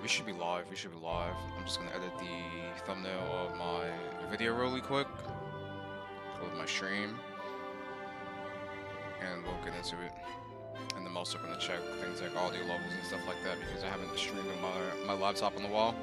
Alright, we should be live. We should be live. I'm just gonna edit the thumbnail of my video really quick. Close my stream. And we'll get into it. And I'm also gonna check things like audio levels and stuff like that because I haven't streamed with my laptop on the wall.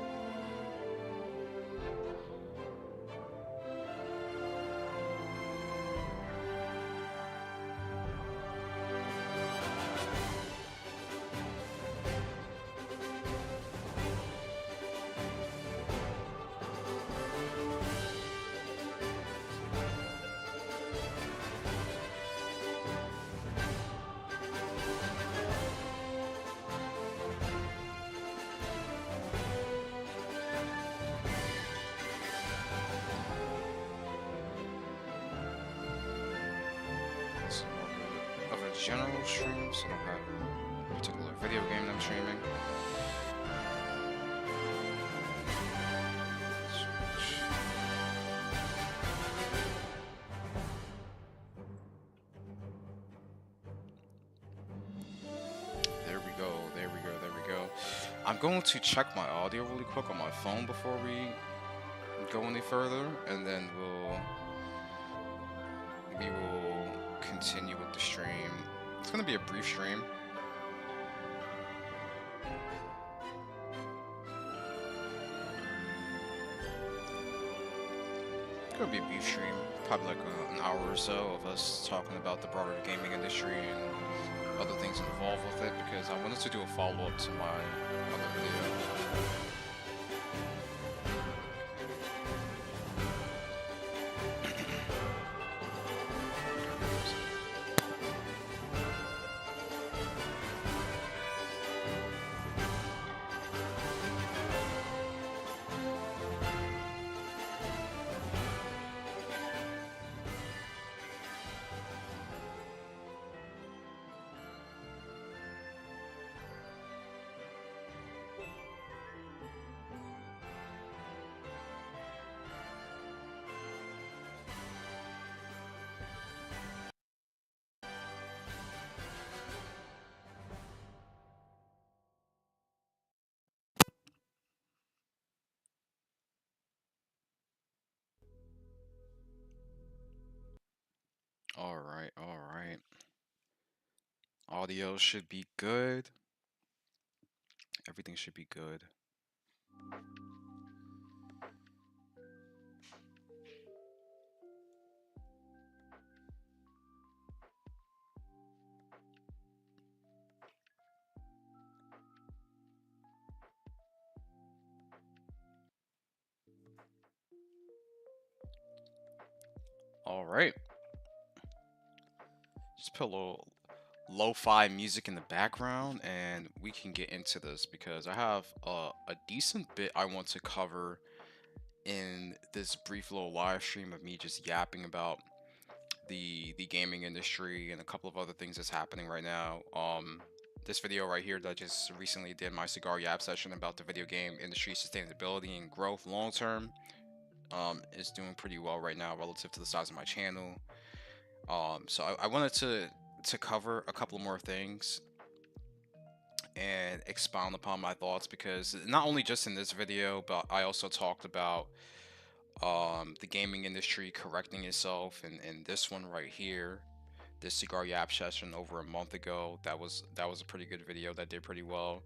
Of a general stream, so I don't have a particular video game that I'm streaming. There we go, there we go, there we go. I'm going to check my audio really quick on my phone before we go any further, and then we will continue with the stream. It's gonna be a brief stream. It's gonna be a brief stream, probably like an hour or so of us talking about the broader gaming industry and other things involved with it, because I wanted to do a follow-up to my other video. Alright, alright. Audio should be good. Everything should be good. Alright. Just put a little lo-fi music in the background and we can get into this, because I have a decent bit I want to cover in this brief little live stream of me just yapping about the gaming industry and a couple of other things that's happening right now. This video right here that I just recently did my cigar yap session about the video game industry sustainability and growth long term is doing pretty well right now relative to the size of my channel. So I wanted to cover a couple more things and expound upon my thoughts, because not only just in this video, but I also talked about the gaming industry correcting itself in this one right here, this cigar yap session over a month ago. That was a pretty good video that did pretty well.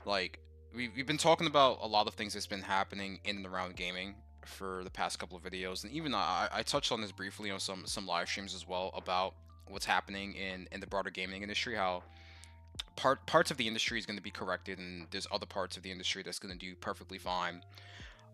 Like we've been talking about a lot of things that's been happening in and around gaming for the past couple of videos, and even I touched on this briefly on some live streams as well about what's happening in the broader gaming industry, how parts of the industry is going to be corrected and there's other parts of the industry that's going to do perfectly fine.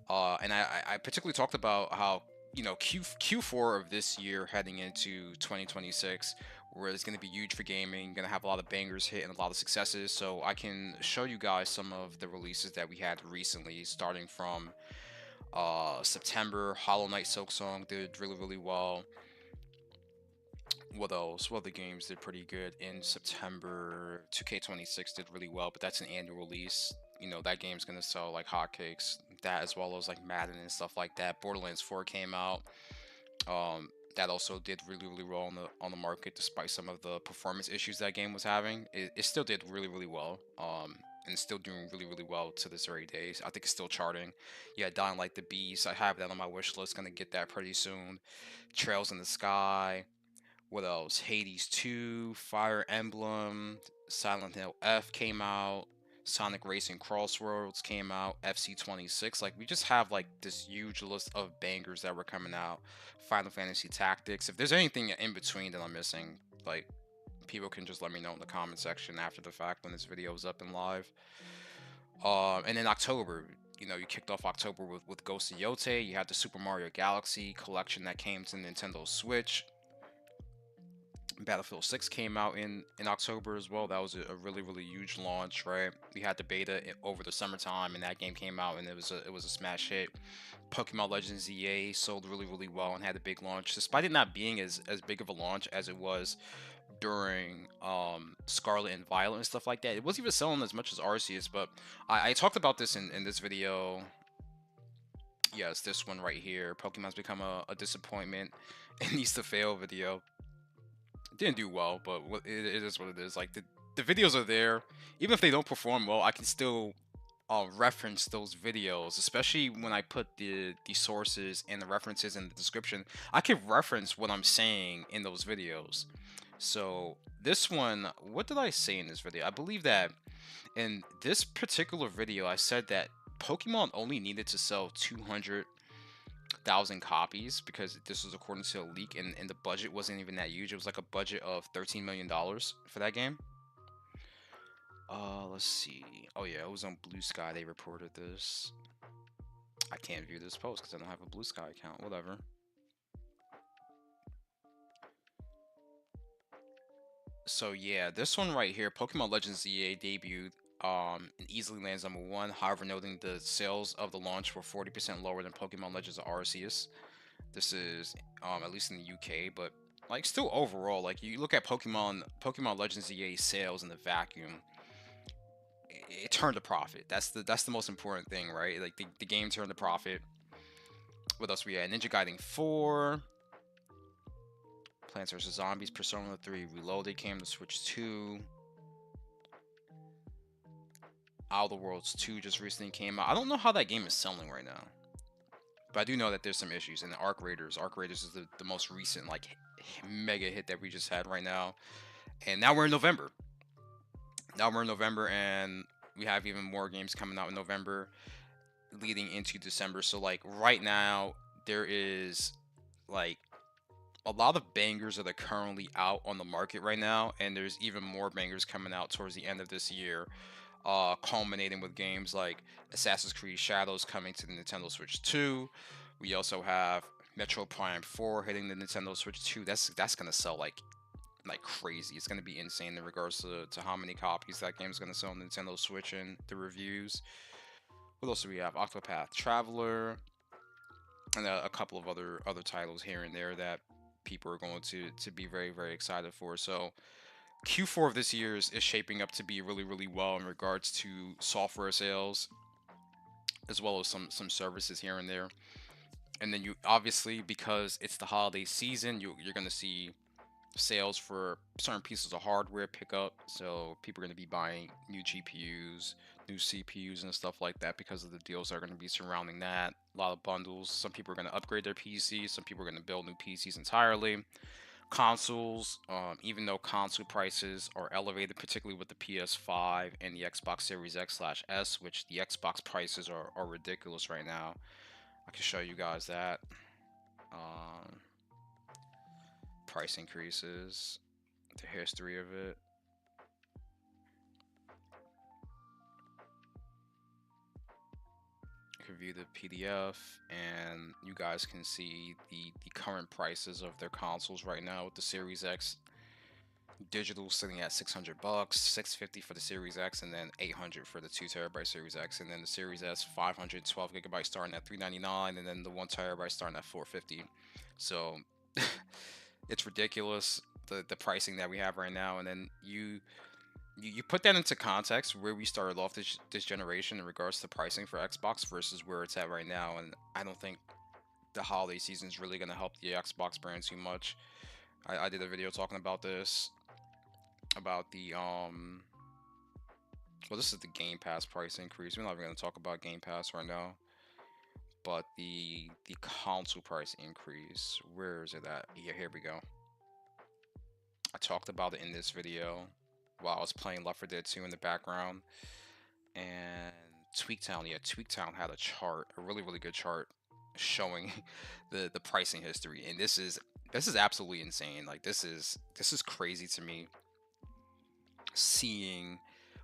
And I particularly talked about how, you know, Q4 of this year heading into 2026, where it's going to be huge for gaming, going to have a lot of bangers hit and a lot of successes. So I can show you guys some of the releases that we had recently, starting from September. Hollow Knight Silksong did really well. What else? What other games did pretty good in September? 2K26 did really well, but that's an annual release. You know, that game's gonna sell like hotcakes. That, as well as like Madden and stuff like that. Borderlands 4 came out. that also did really well on the market, despite some of the performance issues that game was having. It still did really well. And it's still doing really well to this very day. I think it's still charting. Yeah, Dying Like the Beast. I have that on my wish list. Gonna get that pretty soon. Trails in the Sky. What else? Hades 2, Fire Emblem, Silent Hill F came out, Sonic Racing Crossroads came out, FC 26. Like, we just have like this huge list of bangers that were coming out. Final Fantasy Tactics. If there's anything in between that I'm missing, like, people can just let me know in the comment section after the fact when this video is up and live. And in October, you kicked off October with Ghost of Yotei. You had the Super Mario Galaxy collection that came to Nintendo Switch. Battlefield 6 came out in October as well. That was a really huge launch, right? We had the beta over the summertime, and that game came out, and it was a smash hit. Pokemon Legends EA sold really well and had a big launch, despite it not being as big of a launch as it was during Scarlet and Violet and stuff like that. It wasn't even selling as much as Arceus, but I talked about this in this video. Yes, this one right here. Pokemon's become a disappointment. It needs to fail video. Didn't do well, but it is what it is. Like, the videos are there. Even if they don't perform well, I can still reference those videos, especially when I put the sources and the references in the description. I can reference what I'm saying in those videos. So this one, what did I say in this video? I believe that in this particular video, I said that Pokemon only needed to sell 200,000 copies because this was according to a leak, and the budget wasn't even that huge. It was like a budget of $13 million for that game. Let's see. Oh yeah, it was on Blue Sky. They reported this. I can't view this post because I don't have a Blue Sky account. Whatever. So yeah, this one right here, Pokemon Legends EA debuted and easily lands #1. However, noting the sales of the launch were 40% lower than Pokemon Legends Arceus. This is at least in the UK, but like still overall, like you look at Pokemon Legends EA sales in the vacuum, it turned a profit. That's the most important thing, right? Like the game turned a profit. What else we had? Ninja Gaiden 4, Plants vs Zombies, Persona 3 Reloaded came to Switch 2. Outer Worlds 2 just recently came out. I don't know how that game is selling right now, but I do know that there's some issues. And Arc Raiders is the most recent like mega hit that we just had right now. And now we're in November. And we have even more games coming out in November leading into December. So like right now there is like a lot of bangers that are currently out on the market right now, and there's even more bangers coming out towards the end of this year, culminating with games like Assassin's Creed Shadows coming to the Nintendo Switch 2. We also have Metro Prime 4 hitting the Nintendo Switch 2. That's gonna sell like crazy. It's gonna be insane in regards to how many copies that game's gonna sell on Nintendo Switch and the reviews. What else do we have? Octopath Traveler, and a couple of other titles here and there that people are going to be very excited for. So Q4 of this year is shaping up to be really well in regards to software sales, as well as some services here and there. And then you obviously, because it's the holiday season, you're going to see sales for certain pieces of hardware pick up. So people are going to be buying new GPUs, new CPUs, and stuff like that because of the deals that are going to be surrounding that. A lot of bundles. Some people are going to upgrade their PCs. Some people are going to build new PCs entirely. Consoles, even though console prices are elevated, particularly with the PS5 and the Xbox Series X/S, which the Xbox prices are ridiculous right now. I can show you guys that. Price increases, the history of it. You can view the PDF, and you guys can see the current prices of their consoles right now with the Series X digital sitting at $600, $650 for the Series X, and then $800 for the 2TB Series X, and then the Series S 512GB starting at $399, and then the 1TB starting at $450. So it's ridiculous the pricing that we have right now, and then you put that into context where we started off this generation in regards to pricing for Xbox versus where it's at right now, and I don't think the holiday season is really gonna help the Xbox brand too much. I did a video talking about this, about the well, this is the Game Pass price increase. We're not even gonna talk about Game Pass right now, but the console price increase. Where is it at? Yeah, here we go. I talked about it in this video while I was playing Left 4 Dead 2 in the background. And Tweaktown, yeah, Tweaktown had a chart, a really good chart showing the pricing history, and this is absolutely insane. Like this is crazy to me, seeing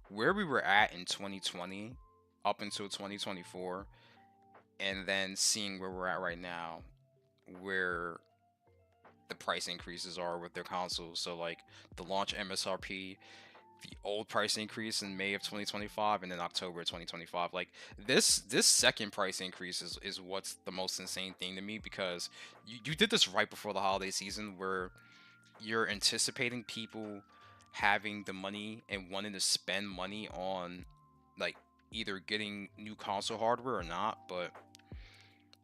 where we were at in 2020 up until 2024, and then seeing where we're at right now, where the price increases are with their consoles. So like the launch MSRP, the old price increase in May of 2025, and then October 2025. Like this second price increase is what's the most insane thing to me, because you did this right before the holiday season, where you're anticipating people having the money and wanting to spend money on, like, either getting new console hardware or not. But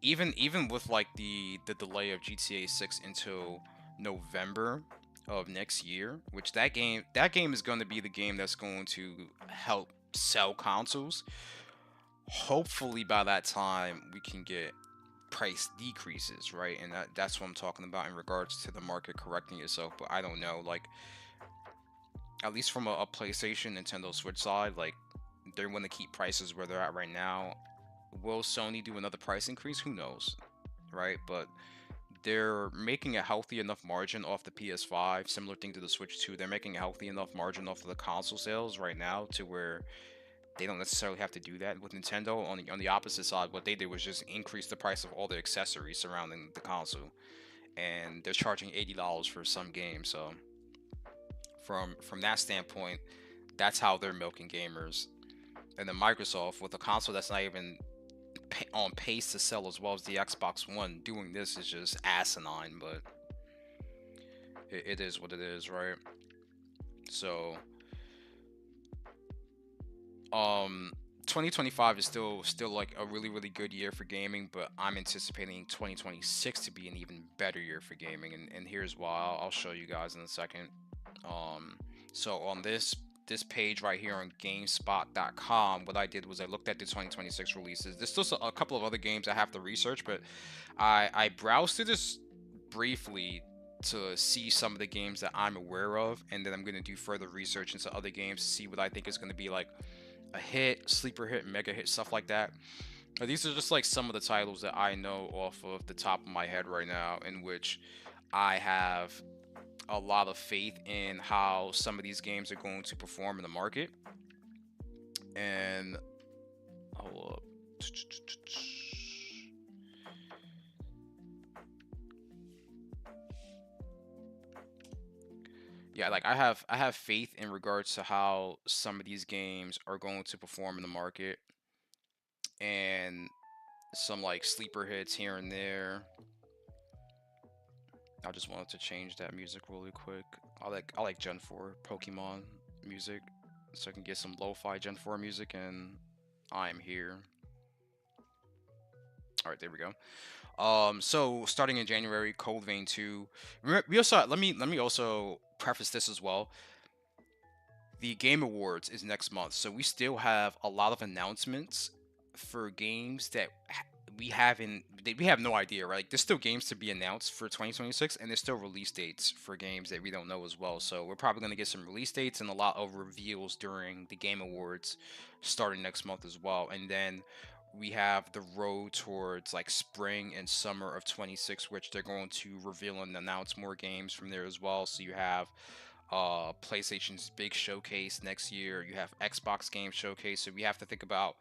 even with like the delay of GTA 6 until November of next year, which that game is going to be the game that's going to help sell consoles. Hopefully by that time we can get price decreases, right? And that's what I'm talking about in regards to the market correcting itself. But I don't know, like, at least from a PlayStation, Nintendo Switch side, like, they're going to keep prices where they're at right now. Will Sony do another price increase? Who knows, right? But they're making a healthy enough margin off the PS5, similar thing to the Switch 2. They're making a healthy enough margin off of the console sales right now to where they don't necessarily have to do that. With Nintendo, on the opposite side, what they did was just increase the price of all the accessories surrounding the console, and they're charging $80 for some games. So from that standpoint, that's how they're milking gamers. And then Microsoft, with a console that's not even on pace to sell as well as the Xbox One, doing this is just asinine. But it is what it is, right? So, 2025 is still like a really good year for gaming, but I'm anticipating 2026 to be an even better year for gaming, and here's why. I'll show you guys in a second. So on this page right here on GameSpot.com, what I did was I looked at the 2026 releases. There's still a couple of other games I have to research, but I browsed through this briefly to see some of the games that I'm aware of, and then I'm going to do further research into other games to see what I think is going to be like a hit, sleeper hit, mega hit, stuff like that. But these are just like some of the titles that I know off of the top of my head right now, in which I have a lot of faith in how some of these games are going to perform in the market. And hold up. Yeah, like I have faith in regards to how some of these games are going to perform in the market, and some like sleeper hits here and there. I just wanted to change that music really quick. I like Gen 4 Pokemon music, so I can get some lo-fi Gen 4 music, and I'm here. All right, there we go. So starting in January, Cold Vein 2. We also let me also preface this as well. The Game Awards is next month, so we still have a lot of announcements for games that we have no idea, right? Like, there's still games to be announced for 2026, and there's still release dates for games that we don't know as well. So we're probably going to get some release dates and a lot of reveals during the Game Awards starting next month as well. And then we have the road towards like spring and summer of 26, which they're going to reveal and announce more games from there as well. So you have PlayStation's big showcase next year. You have Xbox Game Showcase. So we have to think about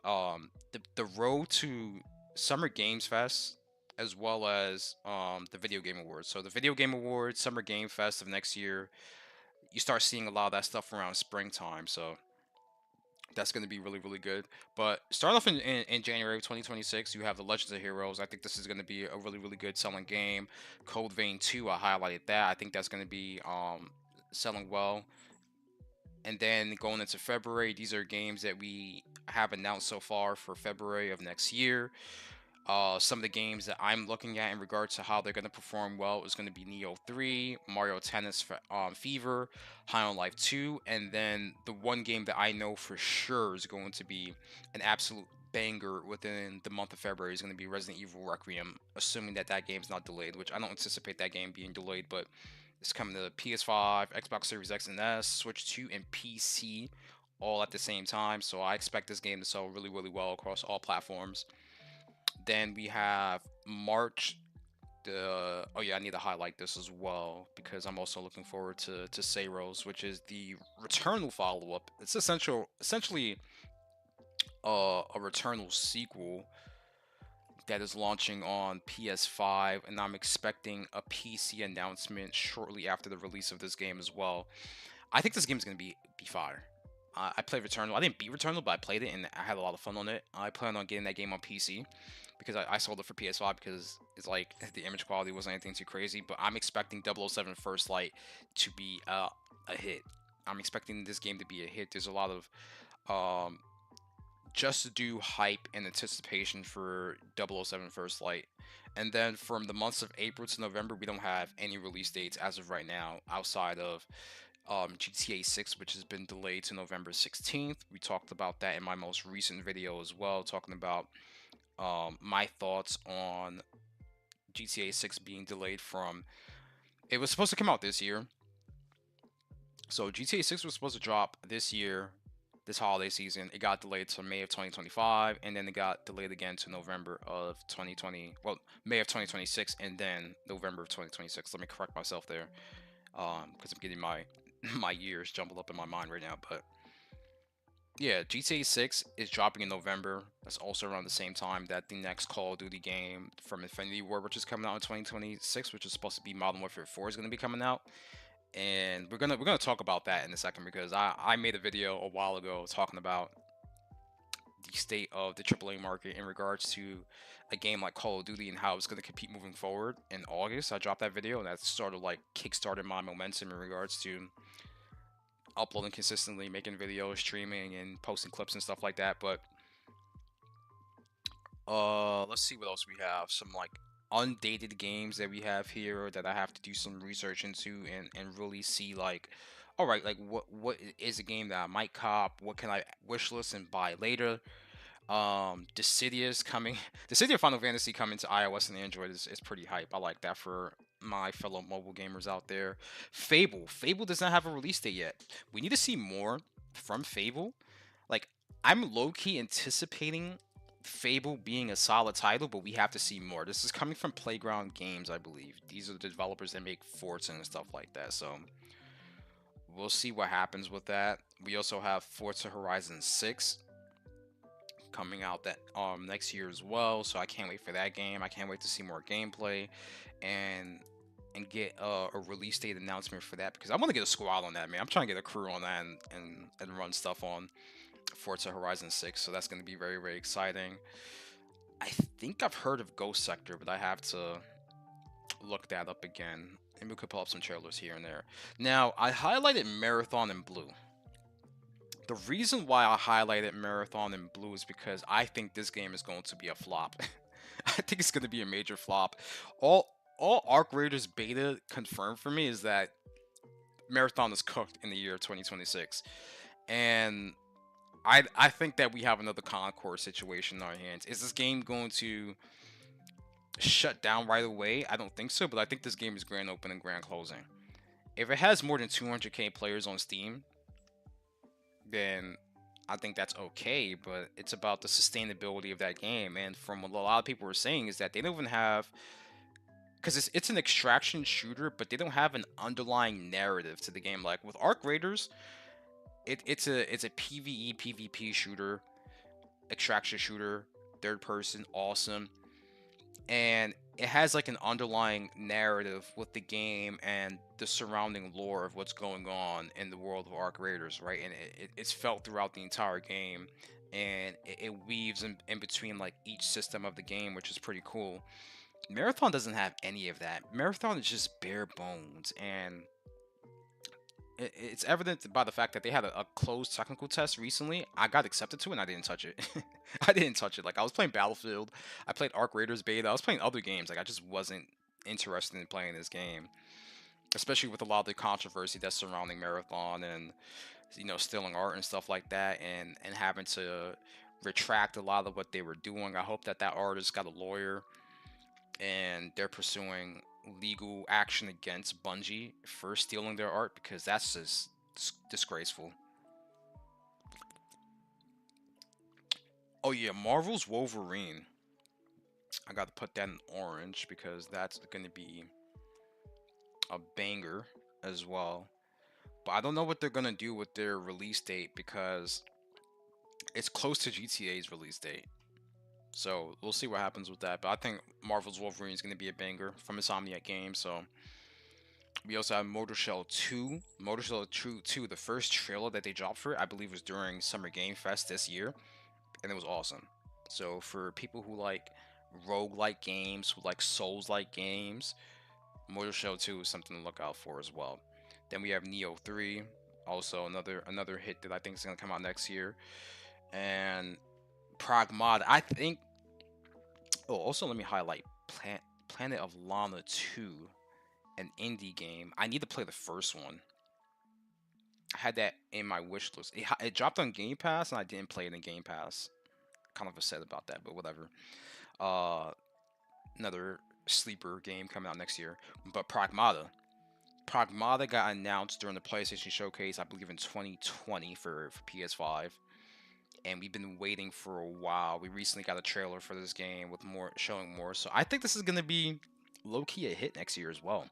the road to Summer Games Fest, as well as the Video Game Awards. So the Video Game Awards, Summer Game Fest of next year, you start seeing a lot of that stuff around springtime. So that's going to be really good. But starting off in January of 2026, you have the Legends of Heroes. I think this is going to be a really good selling game. Cold Vein 2, I highlighted that. I think that's going to be selling well. And then going into February, these are games that we have announced so far for February of next year. Some of the games that I'm looking at in regards to how they're going to perform well is going to be Neo 3, Mario Tennis Fever, High on Life 2, and then the one game that I know for sure is going to be an absolute banger within the month of February is going to be Resident Evil Requiem, assuming that that game's not delayed, which I don't anticipate that game being delayed, but it's coming to PS5, Xbox Series X and S, Switch 2, and PC all at the same time. So I expect this game to sell really, really well across all platforms. Then we have March. Oh yeah, I need to highlight this as well because I'm also looking forward to Seiros, which is the Returnal follow-up. It's essentially a Returnal sequel that is launching on PS5, and I'm expecting a PC announcement shortly after the release of this game as well. I think this game is gonna be fire. I played Returnal. I didn't beat Returnal, but I played it and I had a lot of fun on it. I plan on getting that game on PC because I sold it for PS5 because it's like the image quality wasn't anything too crazy. But I'm expecting 007 First Light to be a hit. I'm expecting this game to be a hit. There's a lot of just to do hype and anticipation for 007 First Light. And then from the months of April to November, we don't have any release dates as of right now outside of GTA 6, which has been delayed to November 16th. We talked about that in my most recent video as well, talking about my thoughts on GTA 6 being delayed from. It was supposed to come out this year. So GTA 6 was supposed to drop this year, this holiday season. It got delayed to May of 2025, and then it got delayed again to November of 2020. Well, May of 2026, and then November of 2026. Let me correct myself there, because I'm getting my years jumbled up in my mind right now. But yeah, GTA 6 is dropping in November. That's also around the same time that the next Call of Duty game from Infinity Ward, which is coming out in 2026, which is supposed to be Modern Warfare 4, is going to be coming out. And we're gonna talk about that in a second because I made a video a while ago talking about the state of the AAA market in regards to a game like Call of Duty and how it's going to compete moving forward. In August, I dropped that video, and that sort of like kickstarted my momentum in regards to uploading consistently, making videos, streaming, and posting clips and stuff like that. But let's see what else we have. Some like undated games that we have here that I have to do some research into and really see like, all right, like what is a game that I might cop? What can I wishlist and buy later? Dissidia coming. Dissidia Final Fantasy coming to iOS and Android is pretty hype. I like that for my fellow mobile gamers out there. Fable does not have a release date yet. We need to see more from Fable. Like, I'm low-key anticipating Fable being a solid title, but we have to see more. This is coming from Playground Games, I believe. These are the developers that make Forza and stuff like that, so we'll see what happens with that. We also have Forza Horizon 6 coming out that next year as well, so I can't wait for that game. I can't wait to see more gameplay and get a release date announcement for that because I want to get a squad on that, man. I'm trying to get a crew on that and run stuff on Forza Horizon 6, so that's going to be very, very exciting. I think I've heard of Ghost Sector, but I have to look that up again, and we could pull up some trailers here and there. Now, I highlighted Marathon in blue. The reason why I highlighted Marathon in blue is because I think this game is going to be a flop. I think it's going to be a major flop. All Arc Raiders beta confirmed for me is that Marathon is cooked in the year 2026. And I think that we have another Concord situation in our hands. Is this game going to shut down right away? I don't think so, but I think this game is grand open and grand closing. If it has more than 200k players on Steam, then I think that's okay, but it's about the sustainability of that game. And from what a lot of people were saying is that they don't even have, because it's an extraction shooter, but they don't have an underlying narrative to the game. Like with Arc Raiders, it's a PvE PvP shooter, extraction shooter, third person, awesome, and it has like an underlying narrative with the game and the surrounding lore of what's going on in the world of Arc Raiders, right? And it's felt throughout the entire game, and it weaves in between like each system of the game, which is pretty cool. Marathon doesn't have any of that. Marathon is just bare bones, and it's evident by the fact that they had a closed technical test recently. I got accepted to it and I didn't touch it. I didn't touch it. Like I was playing Battlefield, I played Arc Raiders beta, I was playing other games. Like I just wasn't interested in playing this game, especially with a lot of the controversy that's surrounding Marathon and stealing art and stuff like that, and having to retract a lot of what they were doing. I hope that artist got a lawyer and they're pursuing legal action against Bungie for stealing their art, because that's just disgraceful. Oh yeah, Marvel's Wolverine. I got to put that in orange because that's going to be a banger as well. But I don't know what they're going to do with their release date because it's close to GTA's release date. So we'll see what happens with that. But I think Marvel's Wolverine is going to be a banger from Insomniac Games. So we also have Motor Shell 2. Motor Shell 2, the first trailer that they dropped for it, I believe, was during Summer Game Fest this year, and it was awesome. So for people who like roguelike games, who like Souls-like games, Motor Shell 2 is something to look out for as well. Then we have Neo 3, also another hit that I think is going to come out next year. And Pragmata, I think. Oh, also let me highlight Planet of Lana 2, an indie game. I need to play the first one. I had that in my wish list. It dropped on Game Pass, and I didn't play it in Game Pass. Kind of upset about that, but whatever. Uh, Another sleeper game coming out next year. But Pragmata got announced during the PlayStation Showcase, I believe in 2020 for PS5, and we've been waiting for a while. We recently got a trailer for this game with more showing more. So I think this is gonna be low key a hit next year as well.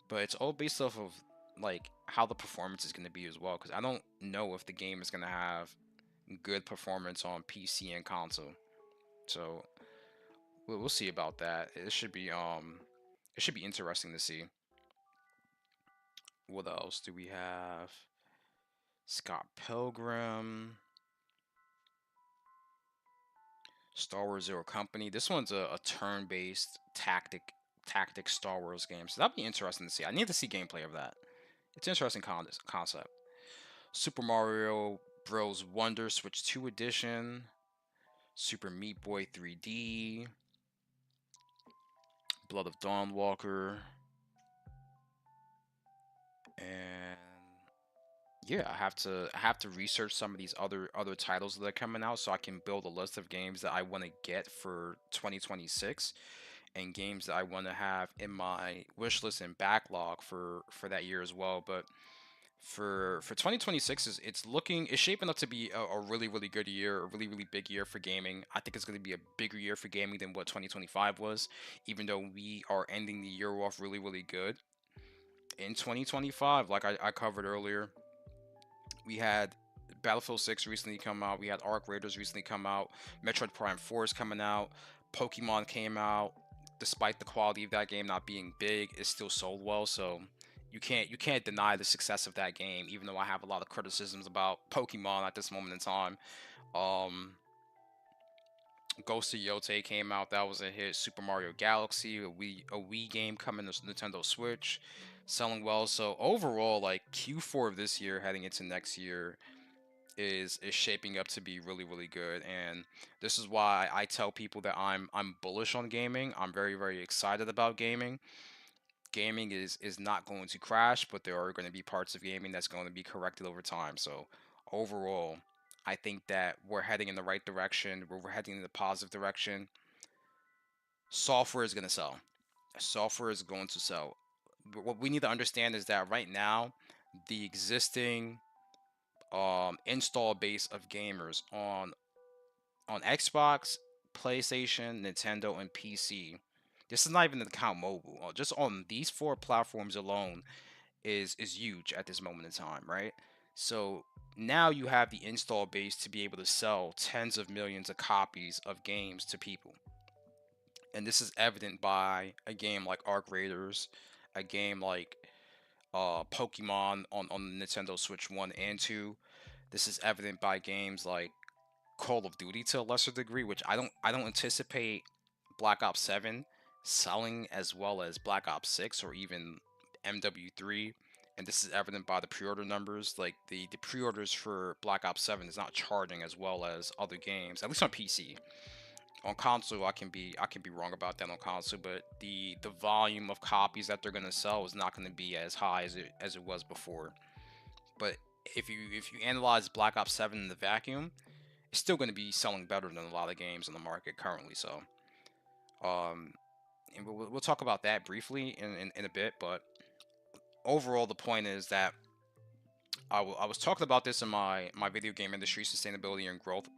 But it's all based off of like how the performance is gonna be as well, because I don't know if the game is gonna have good performance on PC and console. So we'll see about that. It should be interesting to see. What else do we have? Scott Pilgrim, Star Wars Zero Company. This one's a turn-based tactic Star Wars game, so that'd be interesting to see. I need to see gameplay of that. It's an interesting concept. Super Mario Bros. Wonder Switch 2 Edition, Super Meat Boy 3D, Blood of Dawnwalker, and yeah, I have to research some of these other titles that are coming out so I can build a list of games that I want to get for 2026, and games that I want to have in my wish list and backlog for that year as well. But for 2026, it's shaping up to be a really good year, a really big year for gaming. I think it's going to be a bigger year for gaming than what 2025 was, even though we are ending the year off really good. In 2025, like I covered earlier, we had Battlefield 6 recently come out. We had Arc Raiders recently come out. Metroid Prime 4 is coming out. Pokemon came out. Despite the quality of that game not being big, it still sold well. So you can't deny the success of that game. Even though I have a lot of criticisms about Pokemon at this moment in time. Um, Ghost of Yote came out. That was a hit. Super Mario Galaxy, a Wii game coming to Nintendo Switch, selling well. So overall, like Q4 of this year heading into next year is shaping up to be really good. And this is why I tell people that I'm bullish on gaming. I'm very excited about gaming. Gaming is not going to crash, but there are going to be parts of gaming that's going to be corrected over time. So overall, I think that we're heading in the right direction. We're heading in the positive direction. Software is going to sell. Software is going to sell. But what we need to understand is that right now, the existing install base of gamers on Xbox, PlayStation, Nintendo, and PC. This is not even to count mobile. Just on these four platforms alone is huge at this moment in time, right? So now you have the install base to be able to sell tens of millions of copies of games to people. And this is evident by a game like Arc Raiders, a game like Pokemon on the Nintendo Switch 1 and 2. This is evident by games like Call of Duty to a lesser degree, which I don't anticipate Black Ops 7 selling as well as Black Ops 6 or even MW3 and this is evident by the pre-order numbers. Like the pre-orders for Black Ops 7 is not charting as well as other games, at least on PC. On console, I can be wrong about that on console, but the volume of copies that they're gonna sell is not gonna be as high as it was before. But if you analyze Black Ops 7 in the vacuum, it's still gonna be selling better than a lot of games in the market currently. So um, and we'll talk about that briefly in a bit. But overall, the point is that I was talking about this in my video game industry sustainability and growth.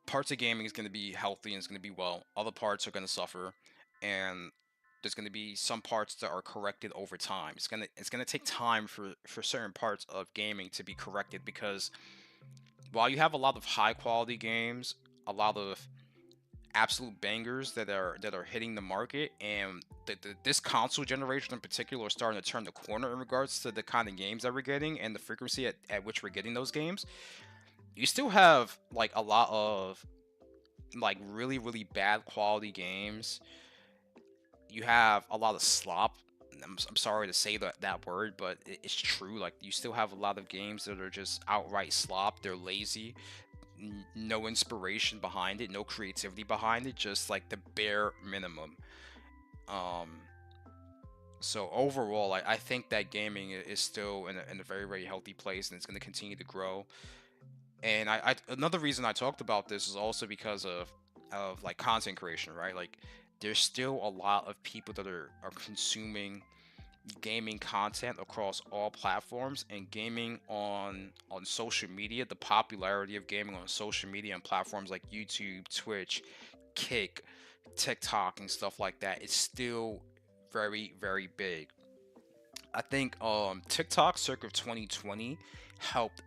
Parts of gaming is going to be healthy and it's going to be well. Other parts are going to suffer, and there's going to be some parts that are corrected over time. It's gonna take time for certain parts of gaming to be corrected, because while you have a lot of high quality games, a lot of absolute bangers that are hitting the market, and this console generation in particular is starting to turn the corner in regards to the kind of games that we're getting and the frequency at which we're getting those games. You still have like a lot of like really bad quality games. You have a lot of slop. I'm sorry to say that word, but it's true. Like, you still have a lot of games that are just outright slop. They're lazy, no inspiration behind it, no creativity behind it, just like the bare minimum. um so overall, I think that gaming is still in a very healthy place, and it's going to continue to grow. And another reason I talked about this is also because of like content creation, right? Like, there's still a lot of people that are consuming gaming content across all platforms, and gaming on social media. The popularity of gaming on social media and platforms like YouTube, Twitch, Kick, TikTok, and stuff like that, it's still very big. I think TikTok circa 2020 helped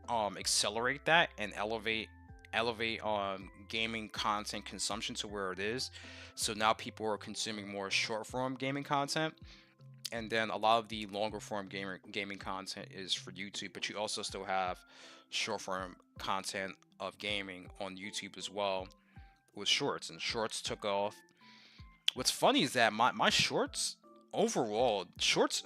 accelerate that and elevate gaming content consumption to where it is. So now people are consuming more short form gaming content, and then a lot of the longer form gaming content is for YouTube. But you also still have short form content of gaming on YouTube as well, with shorts, and shorts took off. What's funny is that my shorts, overall, shorts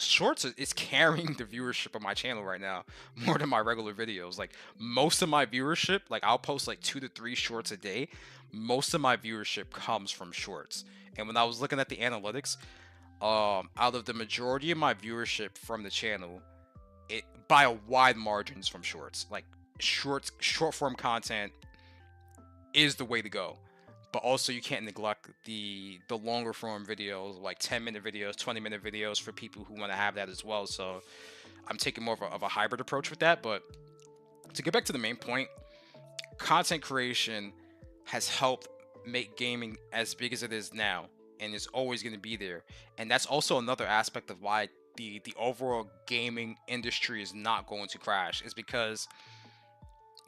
is carrying the viewership of my channel right now more than my regular videos. Like, most of my viewership, like, I'll post like 2 to 3 shorts a day. Most of my viewership comes from shorts. And when I was looking at the analytics, out of the majority of my viewership from the channel, it by a wide margin is from shorts. Like, short form content is the way to go. But also, you can't neglect the longer form videos, like 10-minute videos, 20-minute videos, for people who want to have that as well. So I'm taking more of a hybrid approach with that. But to get back to the main point, content creation has helped make gaming as big as it is now, and it's always going to be there. And that's also another aspect of why the overall gaming industry is not going to crash, is because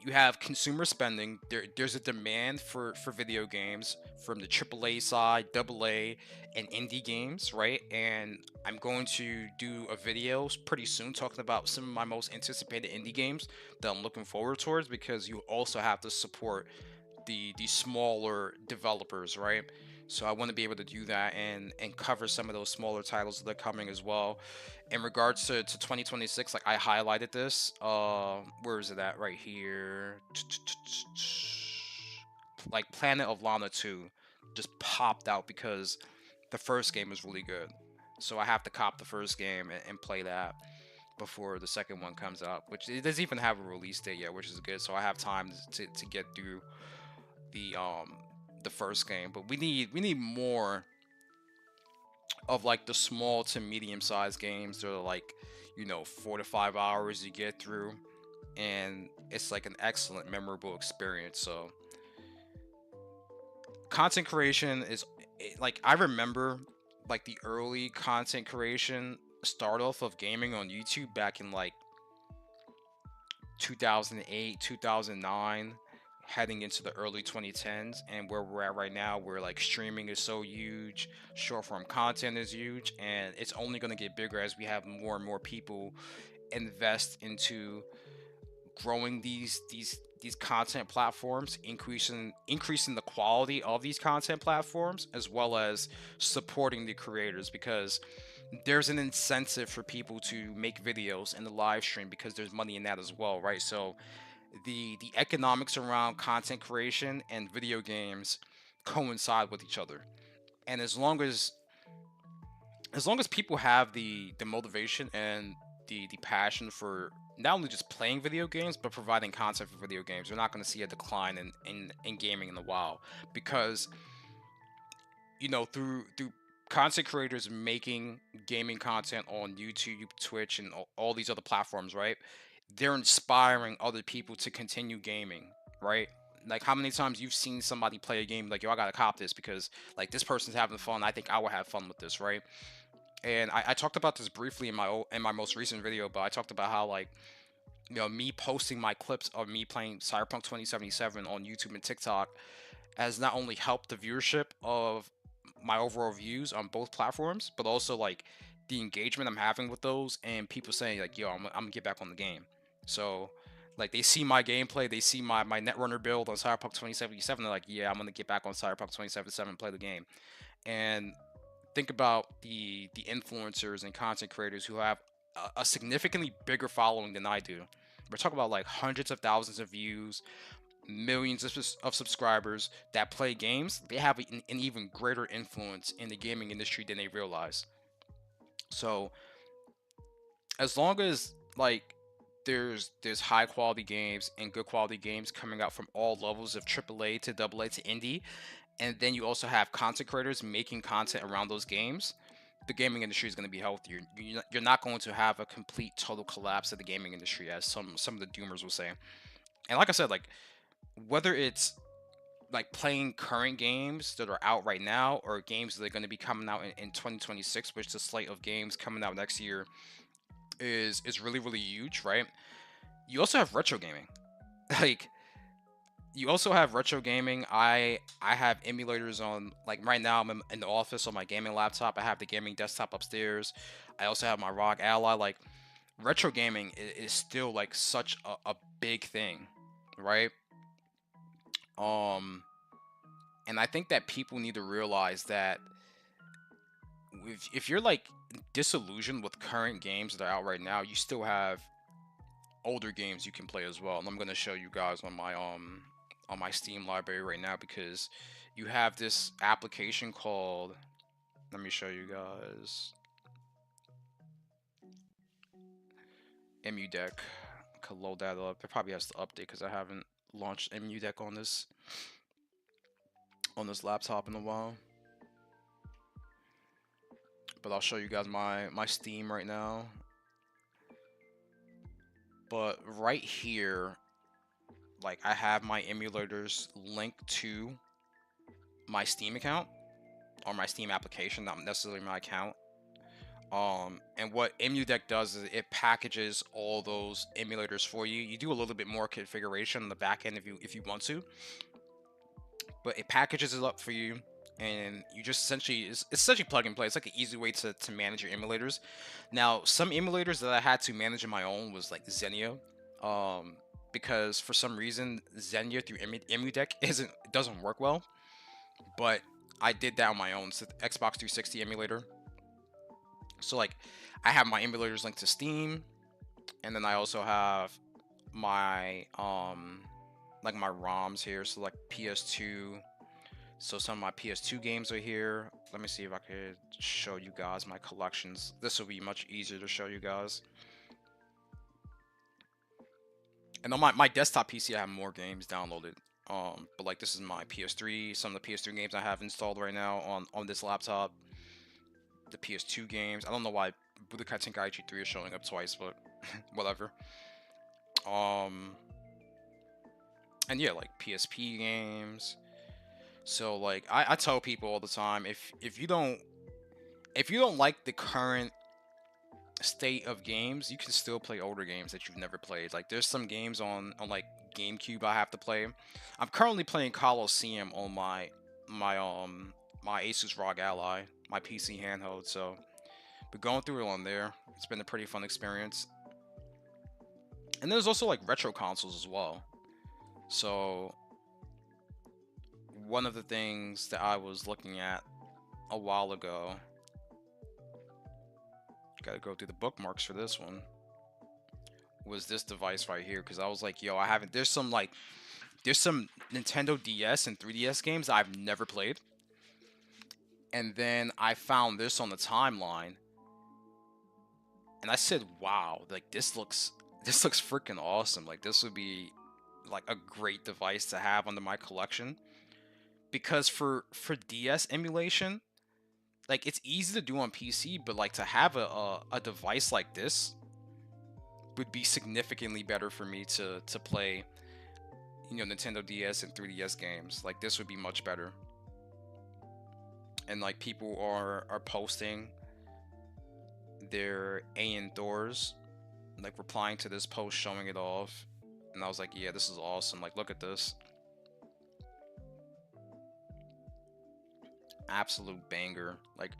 you have consumer spending. There's a demand for video games from the AAA side, AA, and indie games, right? And I'm going to do a video pretty soon talking about some of my most anticipated indie games that I'm looking forward towards, because you also have to support the smaller developers, right? So I want to be able to do that and cover some of those smaller titles that are coming as well. In regards to 2026, like, I highlighted this. Where is it at? Right here. Like, Planet of Lana 2 just popped out because the first game was really good. So I have to cop the first game and play that before the second one comes out, which it doesn't even have a release date yet, which is good. So I have time to get through the first game. But we need more of like the small to medium sized games that are like, 4 to 5 hours you get through, and it's like an excellent memorable experience. So content creation is like, I remember like the early content creation start off of gaming on YouTube back in like 2008, 2009, heading into the early 2010s, and where we're at right now, where like streaming is so huge, short form content is huge, and it's only going to get bigger as we have more and more people invest into growing these these content platforms, increasing the quality of these content platforms, as well as supporting the creators, because there's an incentive for people to make videos in the live stream because there's money in that as well, right? So the economics around content creation and video games coincide with each other. And as long as people have the motivation and the passion for not only just playing video games but providing content for video games, they're not going to see a decline in gaming in the WoW, because through content creators making gaming content on YouTube, Twitch, and all these other platforms, right? They're inspiring other people to continue gaming, right? Like, how many times you've seen somebody play a game like, yo, I gotta cop this because like this person's having fun. I think I will have fun with this, right? And I talked about this briefly in my most recent video, but I talked about how, like, me posting my clips of me playing Cyberpunk 2077 on YouTube and TikTok has not only helped the viewership of my overall views on both platforms, but also like the engagement I'm having with those, and people saying like, yo, I'm gonna get back on the game. So like, they see my gameplay, they see my Netrunner build on Cyberpunk 2077, they're like, yeah, I'm gonna get back on Cyberpunk 2077 and play the game. And think about the influencers and content creators who have a significantly bigger following than I do. We're talking about like hundreds of thousands of views, millions of subscribers that play games. They have an even greater influence in the gaming industry than they realize. So as long as like there's high quality games and good quality games coming out from all levels of AAA to AA to indie, and then you also have content creators making content around those games, the gaming industry is going to be healthier. You're not going to have a complete total collapse of the gaming industry, as some of the doomers will say. And like I said, like, whether it's like playing current games that are out right now or games that are going to be coming out in 2026, which the slate of games coming out next year is really really huge, right? You also have retro gaming. Like, you also have retro gaming. I have emulators on, like, right now I'm in the office on my gaming laptop. I have the gaming desktop upstairs. I also have my ROG Ally. Like, retro gaming is still like such a big thing, right? Um, and I think that people need to realize that if you're like disillusioned with current games that are out right now, you still have older games you can play as well. And I'm gonna show you guys on my Steam library right now, because you have this application called, let me show you guys, EmuDeck. I could load that up. It probably has to update because I haven't launched EmuDeck on this laptop in a while. But I'll show you guys my Steam right now. But right here, like, I have my emulators linked to my Steam account, or my Steam application, not necessarily my account. And what EmuDeck does is it packages all those emulators for you. You do a little bit more configuration on the back end if you want to, but it packages it up for you, and you just it's essentially plug and play. It's like an easy way to manage your emulators. Now, some emulators that I had to manage on my own was like Xenia, because for some reason Xenia through EmuDeck doesn't work well. But I did that on my own. It's the Xbox 360 emulator. So like, I have my emulators linked to Steam, and then I also have my like my ROMs here. So like PS2. So some of my PS2 games are here. Let me see if I could show you guys my collections. This will be much easier to show you guys. And on my desktop PC, I have more games downloaded. But like, this is my PS3. Some of the PS3 games I have installed right now on this laptop. The PS2 games. I don't know why Budokai Tenkaichi 3 is showing up twice, but whatever. And yeah, like PSP games. So like, I tell people all the time, if you don't like the current state of games, you can still play older games that you've never played. Like, there's some games on like GameCube I have to play. I'm currently playing Colosseum on my Asus ROG Ally, my PC handheld. So we're going through it on there. It's been a pretty fun experience. And there's also like retro consoles as well. So one of the things that I was looking at a while ago, gotta go through the bookmarks for this one, was this device right here, because I was like, yo, I haven't, there's some Nintendo DS and 3DS games I've never played. And then I found this on the timeline, and I said, wow, like this looks freaking awesome. Like this would be like a great device to have under my collection. Because for DS emulation, like it's easy to do on PC, but like to have a device like this would be significantly better for me to play, you know, Nintendo DS and 3DS games. Like this would be much better. And like people are posting their AN doors, like replying to this post showing it off, and I was like, yeah, this is awesome. Like look at this. Absolute banger. Like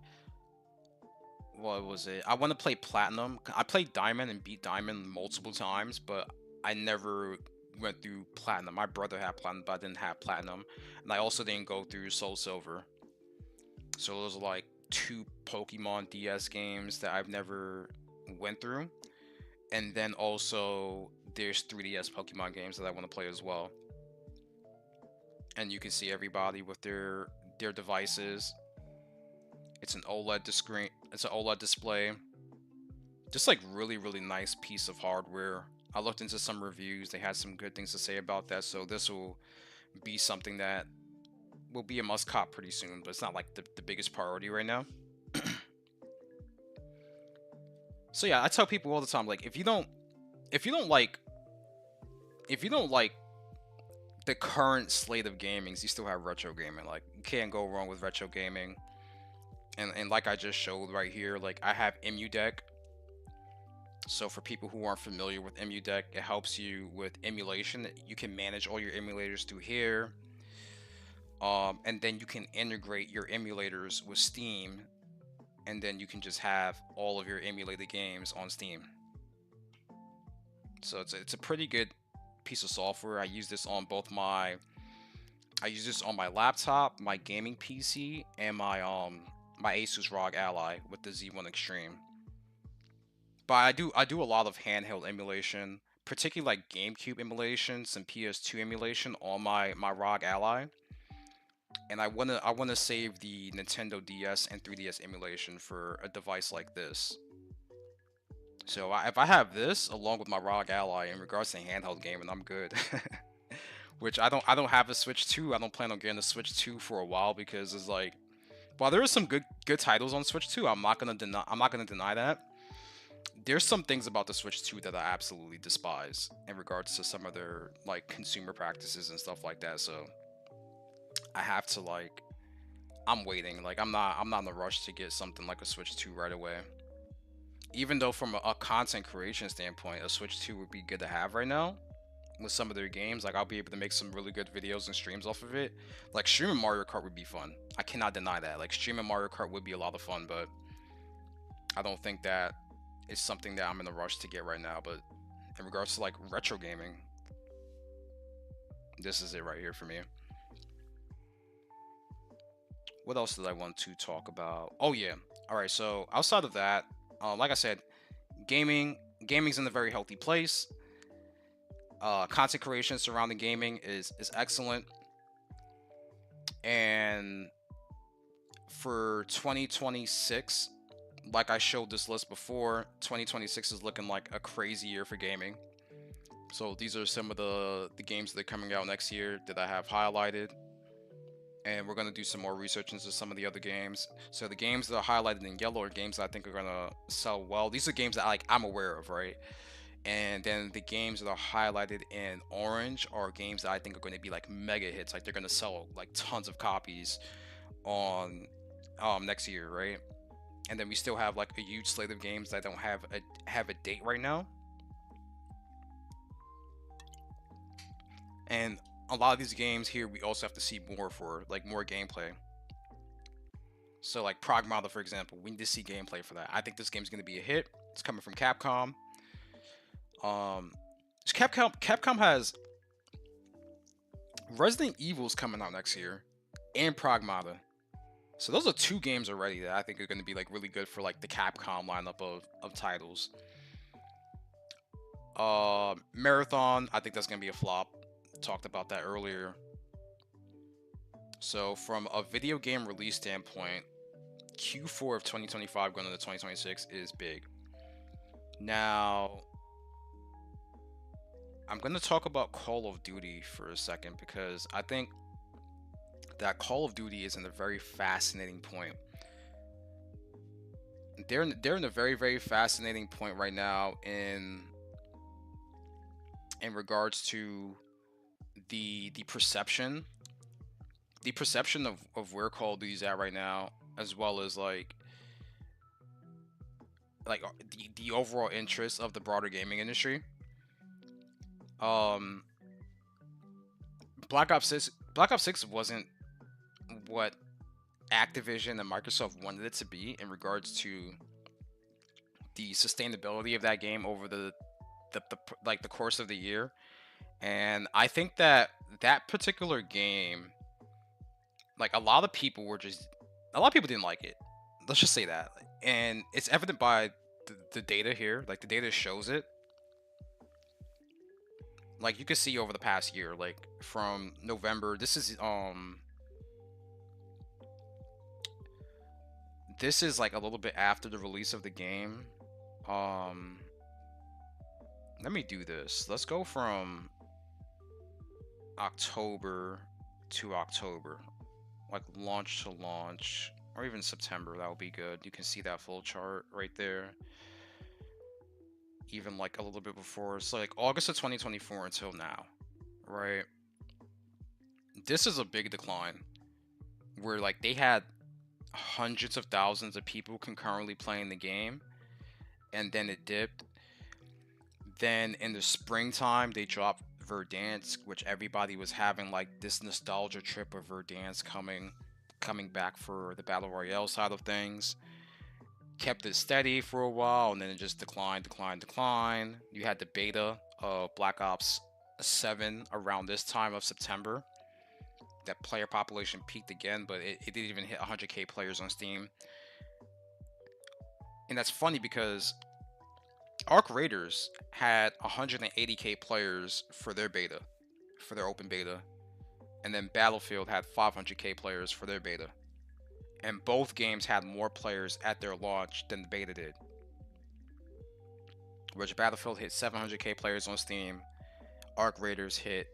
what was it? I want to play Platinum. I played Diamond and beat Diamond multiple times, but I never went through Platinum. My brother had Platinum, but I didn't have Platinum. And I also didn't go through Soul Silver. So those are like 2 Pokemon DS games that I've never went through. And then also there's 3DS Pokemon games that I want to play as well. And you can see everybody with their devices. It's an OLED screen. It's an OLED display. Just like really nice piece of hardware. I looked into some reviews. They had some good things to say about that. So this will be something that will be a must cop pretty soon. But it's not like the biggest priority right now. So yeah, I tell people all the time, like if you don't like the current slate of gamings, you still have retro gaming. Like you can't go wrong with retro gaming. And like I just showed right here, like I have EmuDeck. So for people who aren't familiar with EmuDeck, it helps you with emulation. You can manage all your emulators through here. And then you can integrate your emulators with Steam, and then you can just have all of your emulated games on Steam. So it's a pretty good piece of software. I use this on my laptop, my gaming PC, and my Asus ROG Ally with the Z1 Extreme. But I do a lot of handheld emulation, particularly like GameCube emulation, some PS2 emulation on my ROG Ally. And I wanna save the Nintendo DS and 3DS emulation for a device like this. So if I have this along with my ROG Ally in regards to handheld gaming, I'm good. Which I don't have a Switch 2. I don't plan on getting a Switch 2 for a while because it's like, while there are some good titles on Switch 2, I'm not gonna deny that. There's some things about the Switch 2 that I absolutely despise in regards to some of their like consumer practices and stuff like that. So I have to like, I'm waiting. Like I'm not in a rush to get something like a Switch 2 right away. Even though from a content creation standpoint, a Switch 2 would be good to have right now with some of their games. Like I'll be able to make some really good videos and streams off of it. Like streaming Mario Kart would be fun. I cannot deny that. Like streaming Mario Kart would be a lot of fun, but I don't think that is something that I'm in a rush to get right now. But in regards to like retro gaming, this is it right here for me. What else did I want to talk about? Oh yeah. All right. So outside of that, like I said, gaming's in a very healthy place. Content creation surrounding gaming is excellent. And for 2026, like I showed this list before, 2026 is looking like a crazy year for gaming. So these are some of the games that are coming out next year that I have highlighted. And we're going to do some more research into some of the other games. So the games that are highlighted in yellow are games that I think are going to sell well. These are games that I'm aware of, right? And then the games that are highlighted in orange are games that I think are going to be like mega hits. Like they're going to sell like tons of copies on next year, right? And then we still have like a huge slate of games that don't have a date right now. And a lot of these games here, we also have to see more for, like more gameplay. So like Progmata, for example, we need to see gameplay for that. I think this game's going to be a hit. It's coming from Capcom. Capcom has Resident Evil's coming out next year, and Pragmata. So those are two games already that I think are going to be like really good for like the Capcom lineup of titles. Marathon, I think that's going to be a flop. Talked about that earlier. So from a video game release standpoint, Q4 of 2025 going into 2026 is big. Now, I'm going to talk about Call of Duty for a second because I think that Call of Duty is in a very fascinating point. They're in a very fascinating point right now in regards to the perception of where Call of Duty's at right now, as well as the overall interest of the broader gaming industry. Um, Black Ops 6 wasn't what Activision and Microsoft wanted it to be in regards to the sustainability of that game over the course of the year. And I think that that particular game, like a lot of people didn't like it. Let's just say that, and it's evident by the data here. Like the data shows it. Like you can see over the past year, like from November. This is like a little bit after the release of the game. Um, Let me do this. Let's go from October to October, like launch to launch, or even September. That would be good. You can see that full chart right there. Even like a little bit before, so like August of 2024 until now, right? This is a big decline where like they had hundreds of thousands of people concurrently playing the game, and then it dipped. Then in the springtime, they dropped Verdansk, which everybody was having like this nostalgia trip of Verdansk coming back for the battle royale side of things. Kept it steady for a while, and then it just declined. You had the beta of Black Ops 7 around this time of September. That player population peaked again, but it didn't even hit 100k players on Steam. And that's funny because Arc Raiders had 180k players for their beta, for their open beta, and then Battlefield had 500k players for their beta. And both games had more players at their launch than the beta did. Which Battlefield hit 700k players on Steam, Arc Raiders hit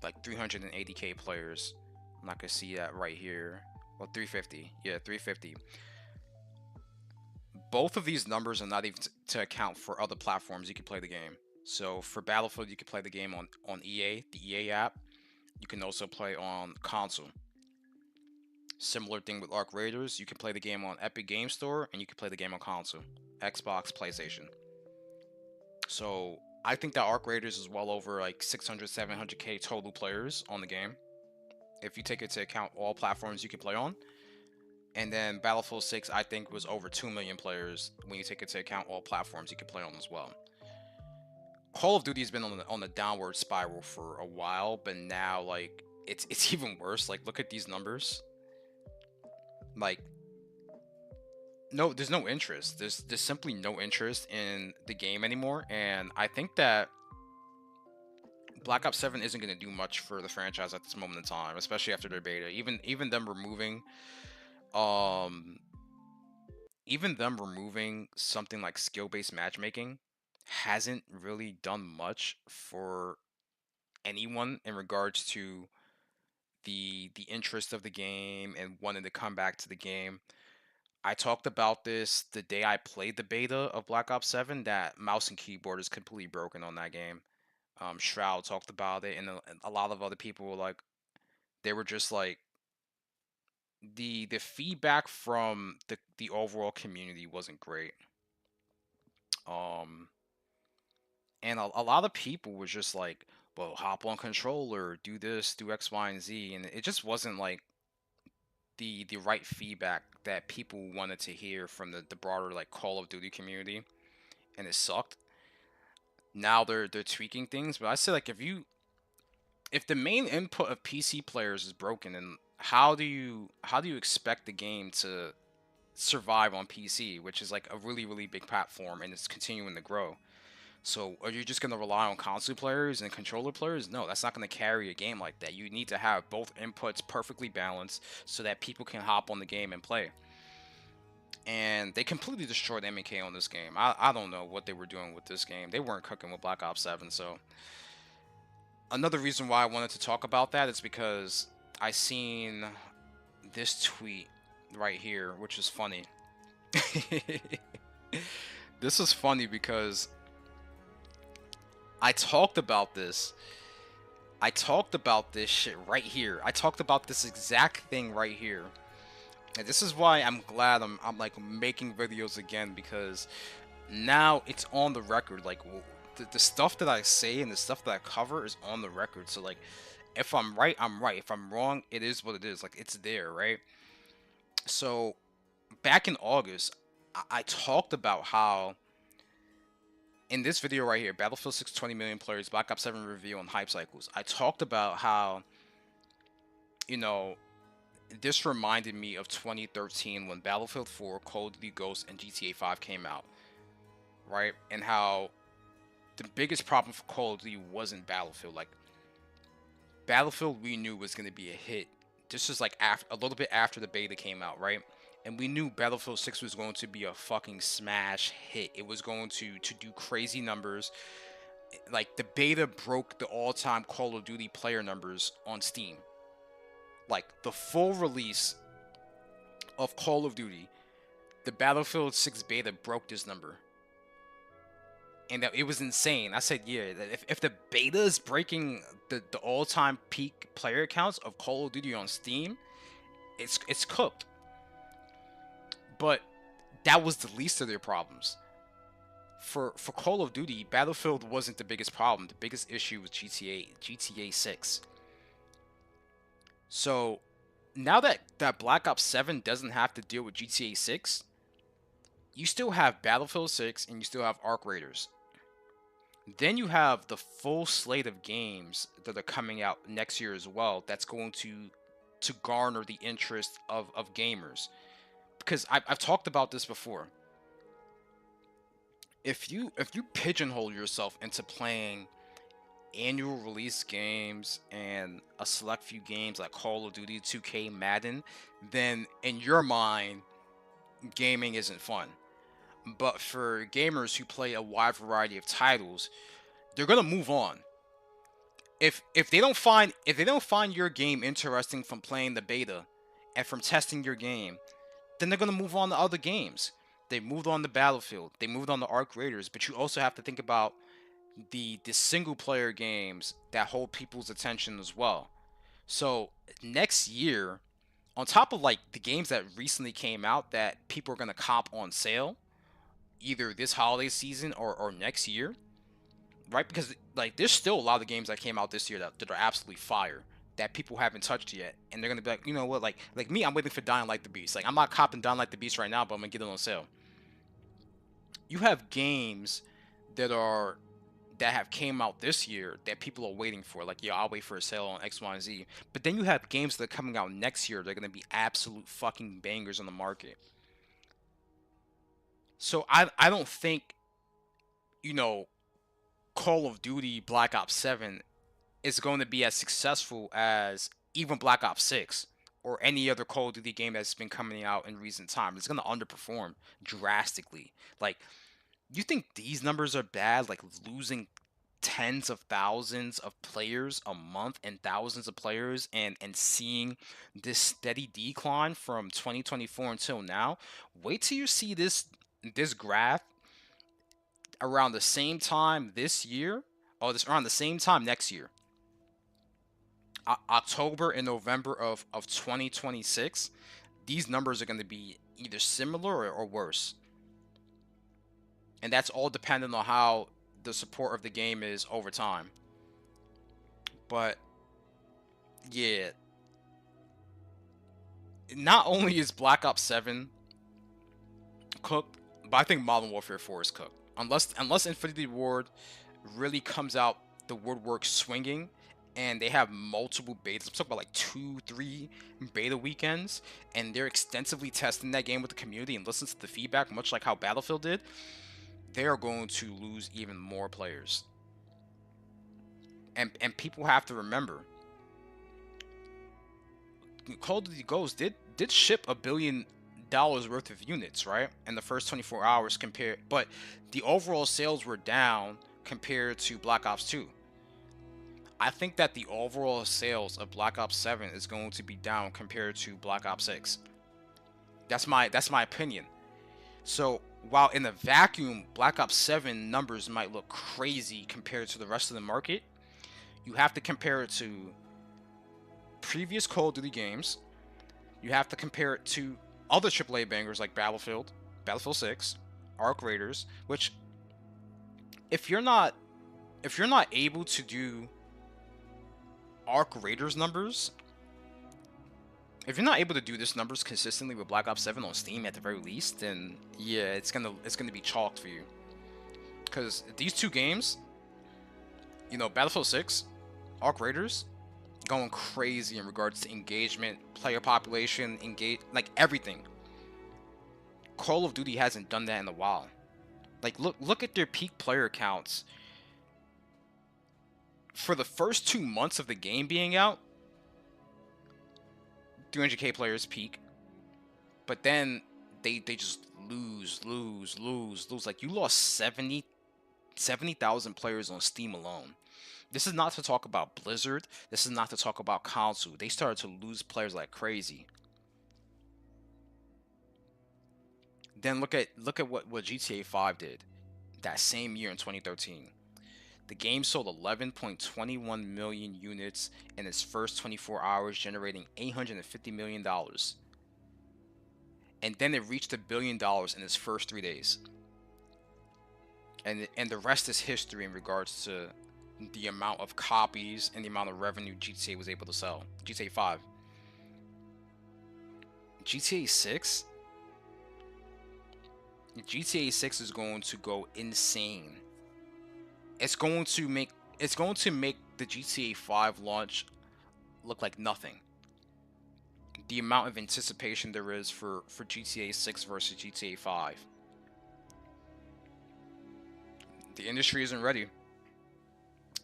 like 380k players. I'm not gonna see that right here. Well, 350. Yeah, 350. Both of these numbers are not even to account for other platforms you can play the game. So for Battlefield, you can play the game on EA, the EA app. You can also play on console. Similar thing with Arc Raiders. You can play the game on Epic Game Store, and you can play the game on console, Xbox, PlayStation. So I think that Arc Raiders is well over like 600, 700k total players on the game, if you take into account all platforms you can play on. And then Battlefield 6, I think, was over 2 million players when you take into account all platforms you can play on as well. Call of Duty's been on the downward spiral for a while, but now like it's even worse. Like look at these numbers. Like no, there's no interest. There's simply no interest in the game anymore, and I think that Black Ops 7 isn't going to do much for the franchise at this moment in time, especially after their beta. Um even them removing something like skill-based matchmaking hasn't really done much for anyone in regards to the interest of the game and wanting to come back to the game. I talked about this the day I played the beta of Black Ops 7, that mouse and keyboard is completely broken on that game. Shroud talked about it, and a lot of other people were like, they were just like, the feedback from the overall community wasn't great. Um, and a lot of people was just like, well, hop on controller, do this, do X, Y, and Z, and it just wasn't like the right feedback that people wanted to hear from the broader like Call of Duty community, and it sucked. Now they're tweaking things, but I say like if the main input of PC players is broken, then how do you expect the game to survive on PC, which is like a really big platform and it's continuing to grow? So are you just gonna rely on console players and controller players? No, that's not gonna carry a game like that. You need to have both inputs perfectly balanced so that people can hop on the game and play. And they completely destroyed MK on this game. I don't know what they were doing with this game. They weren't cooking with Black Ops 7. So another reason why I wanted to talk about that is because I seen this tweet right here, which is funny. This is funny because I talked about this. I talked about this shit right here. I talked about this exact thing right here. And this is why I'm glad I'm like making videos again, because now it's on the record. Like the stuff that I say and the stuff that I cover is on the record. So like if I'm right, I'm right. If I'm wrong, it is what it is. Like it's there, right? So back in August, I talked about how in this video right here, Battlefield 6 20 million players, Black Ops 7 review on hype cycles, I talked about how, you know, this reminded me of 2013 when Battlefield 4, Call of Duty Ghosts, and GTA 5 came out, right? And how the biggest problem for Call of Duty wasn't Battlefield. Like, Battlefield we knew was going to be a hit. This was like after, a little bit after the beta came out, right? And we knew Battlefield 6 was going to be a fucking smash hit. It was going to do crazy numbers. Like, the beta broke the all-time Call of Duty player numbers on Steam. Like, the full release of Call of Duty, the Battlefield 6 beta broke this number. And that it was insane. I said, yeah, if the beta is breaking the all-time peak player counts of Call of Duty on Steam, it's cooked. But that was the least of their problems. For Call of Duty, Battlefield wasn't the biggest problem. The biggest issue was GTA 6. So now that Black Ops 7 doesn't have to deal with GTA 6, you still have Battlefield 6 and you still have Arc Raiders. Then you have the full slate of games that are coming out next year as well. That's going to garner the interest of gamers. Because I've talked about this before. If you pigeonhole yourself into playing annual release games and a select few games like Call of Duty, 2K, Madden, then in your mind, gaming isn't fun. But for gamers who play a wide variety of titles, they're gonna move on. If they don't find your game interesting from playing the beta and from testing your game, then they're gonna move on to other games. They moved on to Battlefield, they moved on to Arc Raiders, but you also have to think about the single player games that hold people's attention as well. So next year, on top of like the games that recently came out that people are gonna cop on sale, either this holiday season or next year, right? Because like there's still a lot of games that came out this year that are absolutely fire that people haven't touched yet, and they're gonna be like, you know what, like me, I'm waiting for Dying Light the Beast. Like I'm not copping Dying Light the Beast right now, but I'm gonna get it on sale. You have games that have came out this year that people are waiting for. Like, yeah, I'll wait for a sale on X, Y, and Z. But then you have games that are coming out next year. They're gonna be absolute fucking bangers on the market. So I don't think, you know, Call of Duty Black Ops 7 is going to be as successful as even Black Ops 6 or any other Call of Duty game that's been coming out in recent time. It's going to underperform drastically. Like, you think these numbers are bad? Like losing tens of thousands of players a month and thousands of players and seeing this steady decline from 2024 until now? Wait till you see this graph around the same time this year, or this around the same time next year. October and November of 2026, these numbers are going to be either similar or worse. And that's all dependent on how the support of the game is over time. But yeah, not only is Black Ops 7 cooked, but I think Modern Warfare 4 is cooked. Unless Infinity Ward really comes out the woodwork swinging and they have multiple betas. I'm talking about like 2, 3 beta weekends, and they're extensively testing that game with the community and listen to the feedback, much like how Battlefield did. They are going to lose even more players. And people have to remember, Call of Duty Ghosts did ship $1 billion worth of units, right, in the first 24 hours compared, but the overall sales were down compared to Black Ops 2. I think that the overall sales of Black Ops 7 is going to be down compared to Black Ops 6. That's my opinion. So while in the vacuum, Black Ops 7 numbers might look crazy compared to the rest of the market, you have to compare it to previous Call of Duty games. You have to compare it to other AAA bangers like Battlefield 6, Arc Raiders, which if you're not able to do Arc Raiders numbers, if you're not able to do this numbers consistently with Black Ops 7 on Steam at the very least, then yeah, it's gonna be chalked for you. Because these two games, Battlefield 6, Arc Raiders, going crazy in regards to engagement, player population, like everything. Call of Duty hasn't done that in a while. Like look at their peak player counts. For the first 2 months of the game being out, 300k players peak, but then they just lose. Like you lost 70,000 players on Steam alone. This is not to talk about Blizzard. This is not to talk about console. They started to lose players like crazy. Then look at what GTA 5 did that same year in 2013. The game sold 11.21 million units in its first 24 hours, generating $850 million. And then it reached $1 billion in its first 3 days. And the rest is history in regards to the amount of copies and the amount of revenue GTA was able to sell. GTA 5. GTA 6? GTA 6 is going to go insane. It's going to make the GTA 5 launch look like nothing. The amount of anticipation there is for GTA 6 versus GTA 5. The industry isn't ready.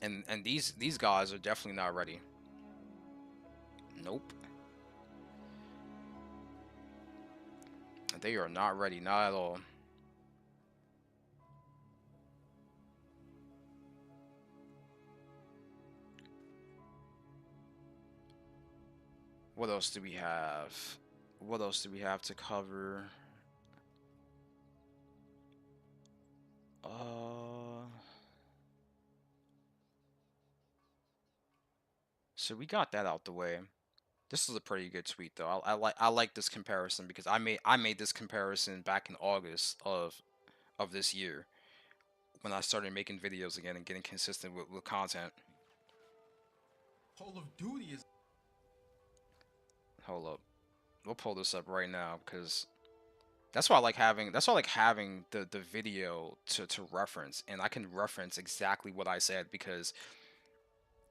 And these guys are definitely not ready. Nope. They are not ready, not at all. What else do we have? What else do we have to cover? So we got that out the way. This is a pretty good tweet though. I like this comparison because I made this comparison back in August of this year when I started making videos again and getting consistent with content. Call of Duty is. Hold up. We'll pull this up right now because that's why I like having the video to reference, and I can reference exactly what I said because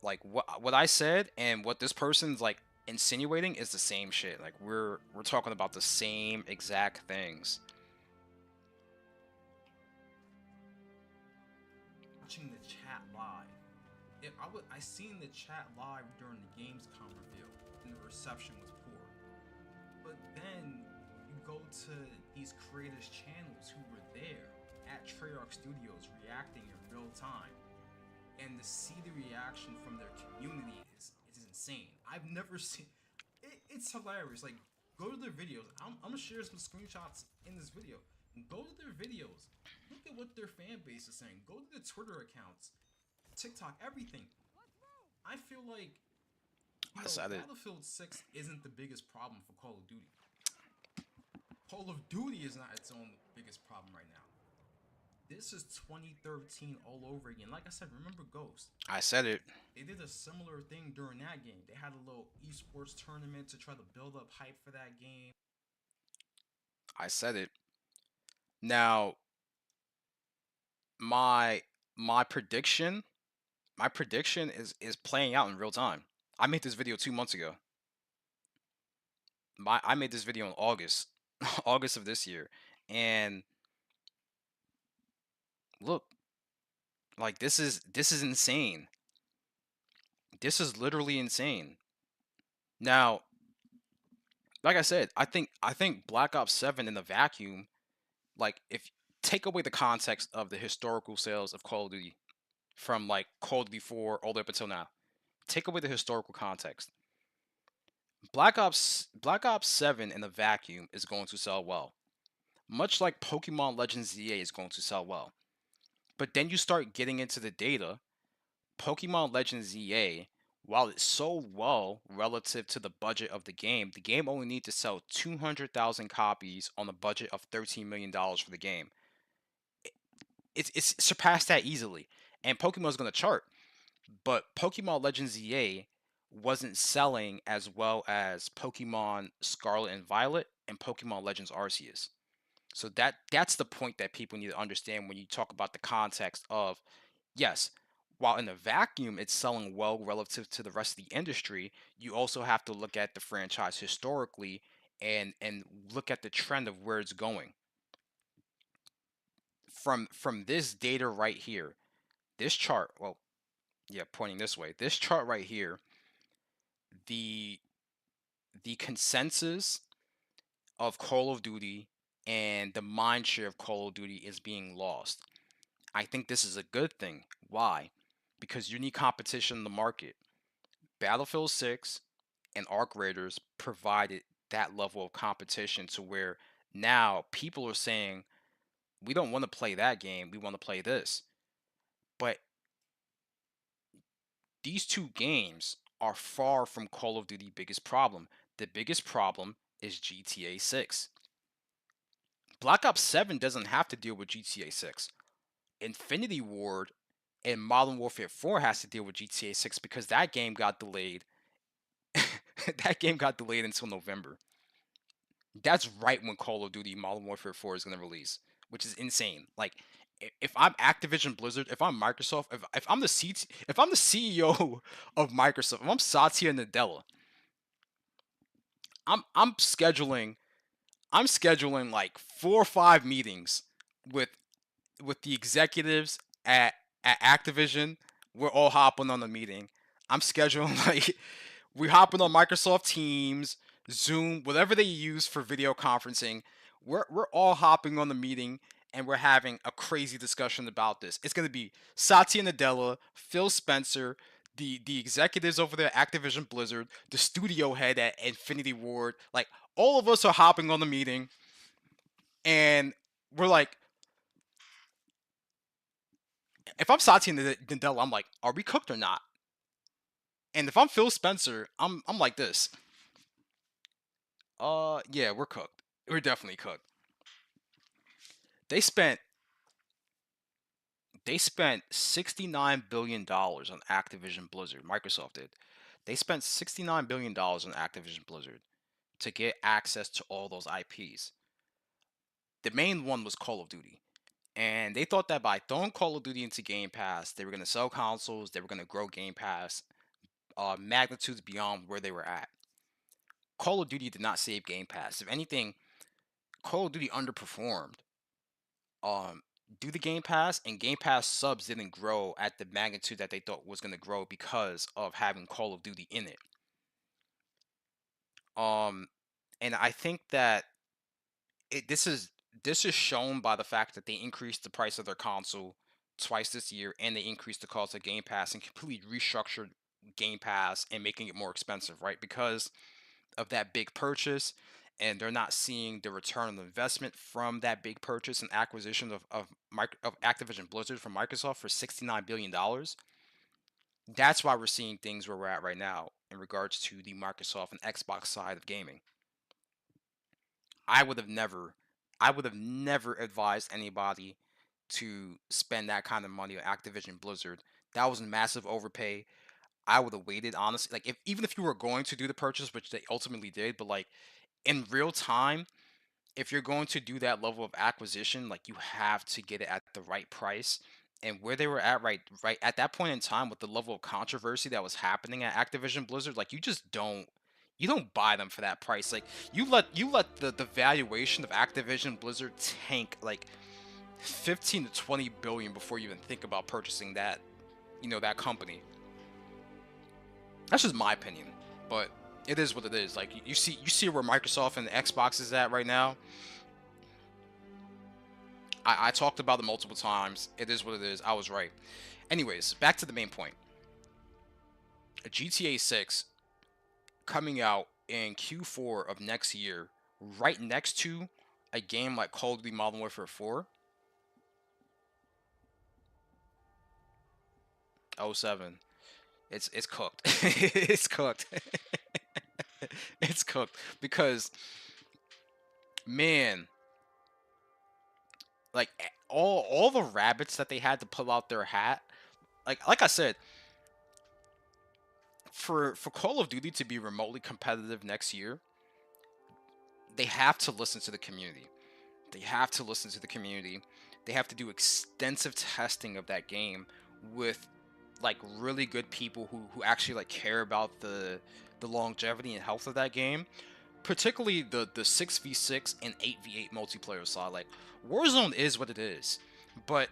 like what I said and what this person's like insinuating is the same shit. Like we're talking about the same exact things. Watching the chat live. I seen the chat live during the Gamescom reveal, and the reception was poor. But then you go to these creators' channels who were there at Treyarch Studios reacting in real time, and to see the reaction from their community is insane. I've never seen. It's hilarious. Like, go to their videos. I'm gonna share some screenshots in this video. Go to their videos. Look at what their fan base is saying. Go to the Twitter accounts, TikTok, everything. I feel like Battlefield 6 isn't the biggest problem for Call of Duty. Call of Duty is not its own biggest problem right now. This is 2013 all over again. Like I said, remember Ghost? I said it. They did a similar thing during that game. They had a little esports tournament to try to build up hype for that game. I said it. Now, my prediction my prediction is playing out in real time. I made this video 2 months ago. I made this video in August, August of this year, and look, like this is insane. This is literally insane. Now, like I said, I think Black Ops 7 in the vacuum, like if take away the context of the historical sales of Call of Duty from like Call of Duty 4 all the way up until now. Take away the historical context. Black Ops 7 in the vacuum is going to sell well. Much like Pokemon Legends ZA is going to sell well. But then you start getting into the data. Pokemon Legends ZA, while it sold well relative to the budget of the game only needs to sell 200,000 copies on a budget of $13 million for the game. It's surpassed that easily. And Pokemon's going to chart. But Pokemon Legends ZA wasn't selling as well as Pokemon Scarlet and Violet and Pokemon Legends Arceus. So that's the point that people need to understand when you talk about the context of, yes, while in a vacuum it's selling well relative to the rest of the industry, you also have to look at the franchise historically and look at the trend of where it's going. From this data right here, this chart, well, yeah, pointing this way, this chart right here, the the consensus of Call of Duty and the mind share of Call of Duty is being lost. I think this is a good thing. Why? Because you need competition in the market. Battlefield 6 and Arc Raiders provided that level of competition to where now people are saying, we don't want to play that game, we want to play this. But these two games are far from Call of Duty's biggest problem. The biggest problem is GTA 6. Black Ops 7 doesn't have to deal with GTA 6. Infinity Ward and Modern Warfare 4 has to deal with GTA 6 because that game got delayed. That game got delayed until November. That's right when Call of Duty Modern Warfare 4 is going to release, which is insane. Like, if I'm Activision Blizzard, if I'm Microsoft, if I'm the CEO of Microsoft, if I'm Satya Nadella, I'm scheduling like 4 or 5 meetings with the executives at Activision. We're all hopping on the meeting. I'm scheduling like we hopping on Microsoft Teams, Zoom, whatever they use for video conferencing. We're all hopping on the meeting and we're having a crazy discussion about this. It's gonna be Satya Nadella, Phil Spencer, the executives over there at Activision Blizzard, the studio head at Infinity Ward. Like all of us are hopping on the meeting, and we're like, if I'm Satya Nadella, I'm like, are we cooked or not? And if I'm Phil Spencer, I'm like this. Yeah, we're cooked. We're definitely cooked. They spent $69 billion on Activision Blizzard. Microsoft did. They spent $69 billion on Activision Blizzard to get access to all those IPs. The main one was Call of Duty. And they thought that by throwing Call of Duty into Game Pass, they were going to sell consoles, they were going to grow Game Pass magnitudes beyond where they were at. Call of Duty did not save Game Pass. If anything, Call of Duty underperformed um due to Game Pass, and Game Pass subs didn't grow at the magnitude that they thought was going to grow because of having Call of Duty in it. Um and I think that this is shown by the fact that they increased the price of their console twice this year, and they increased the cost of Game Pass and completely restructured Game Pass and making it more expensive, right? Because of that big purchase, and they're not seeing the return on investment from that big purchase and acquisition of Activision Blizzard from Microsoft for $69 billion. That's why we're seeing things where we're at right now in regards to the Microsoft and Xbox side of gaming. I would have never I would have never advised anybody to spend that kind of money on Activision Blizzard. That was a massive overpay. I would have waited, honestly. Like, if even if you were going to do the purchase, which they ultimately did, but like in real time, if you're going to do that level of acquisition, like you have to get it at the right price. and where they were at right at that point in time with the level of controversy that was happening at Activision Blizzard, like you don't buy them for that price. Like you let the valuation of Activision Blizzard tank like 15 to 20 billion before you even think about purchasing that, that company. That's just my opinion, but it is what it is. Like you see where Microsoft and Xbox is at right now. I talked about it multiple times. It is what it is. I was right. Anyways, back to the main point. GTA 6 coming out in Q4 of next year, right next to a game like Call of Duty Modern Warfare 4. Oh 07. It's cooked. It's cooked. It's cooked because man, like all the rabbits that they had to pull out their hat. Like I said, for Call of Duty to be remotely competitive next year, they have to listen to the community. They have to listen to the community. They have to do extensive testing of that game with like really good people who actually like care about the longevity and health of that game. Particularly the 6v6 and 8v8 multiplayer side. Like Warzone is what it is. But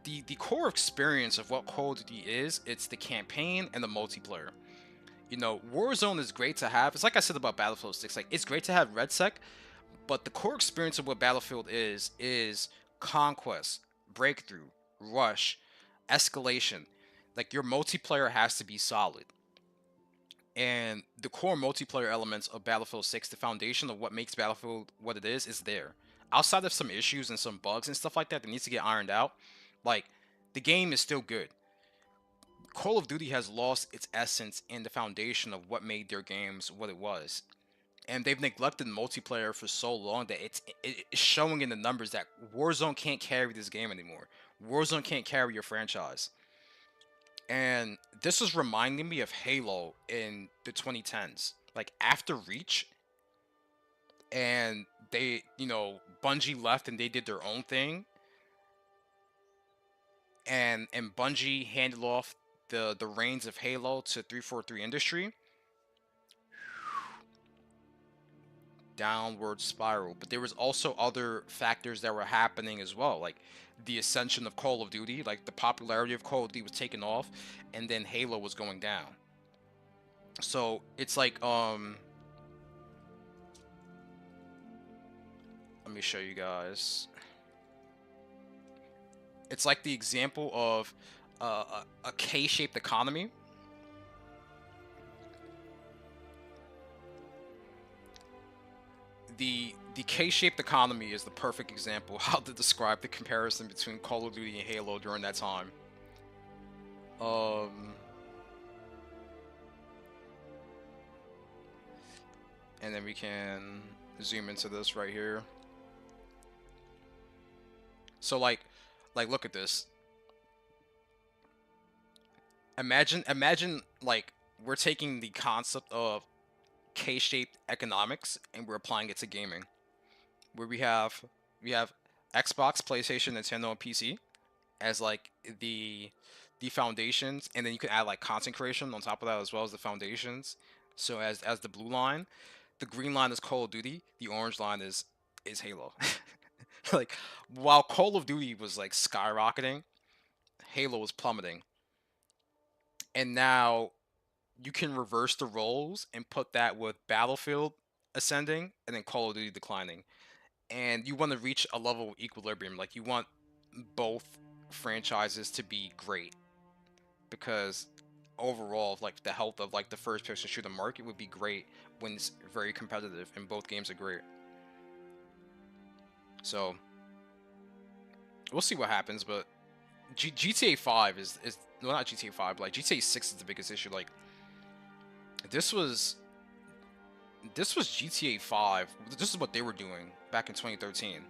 the core experience of what Call of Duty is, it's the campaign and the multiplayer. Warzone is great to have. It's like I said about Battlefield 6. Like it's great to have RedSec, but the core experience of what Battlefield is conquest, breakthrough, rush, escalation. Like your multiplayer has to be solid. And the core multiplayer elements of Battlefield 6, the foundation of what makes Battlefield what it is there. Outside of some issues and some bugs and stuff like that that needs to get ironed out, like the game is still good. Call of Duty has lost its essence and the foundation of what made their games what it was. And they've neglected multiplayer for so long that it's showing in the numbers that Warzone can't carry this game anymore. Warzone can't carry your franchise. And this is reminding me of Halo in the 2010s. Like after Reach, and they, Bungie left and they did their own thing. And Bungie handed off the reins of Halo to 343 Industry. Downward spiral. But there was also other factors that were happening as well, like the ascension of Call of Duty, like the popularity of Call of Duty was taking off, and then Halo was going down. So it's like let me show you guys. It's like the example of a K-shaped economy. The K-shaped economy is the perfect example of how to describe the comparison between Call of Duty and Halo during that time. And then we can zoom into this right here. So like look at this. Imagine like we're taking the concept of K-shaped economics and we're applying it to gaming, where we have Xbox, PlayStation, Nintendo, and PC as like the foundations, and then you can add like content creation on top of that as well as the foundations. So as the blue line, the green line is Call of Duty, the orange line is Halo. Like while Call of Duty was like skyrocketing, Halo was plummeting. And now you can reverse the roles and put that with Battlefield ascending and then Call of Duty declining. And you want to reach a level of equilibrium. Like you want both franchises to be great, because overall, like the health of like the first person shooter market would be great when it's very competitive and both games are great. So we'll see what happens, but GTA 5 is well, not GTA 5, but like GTA 6 is the biggest issue. Like this was GTA 5. This is what they were doing back in 2013.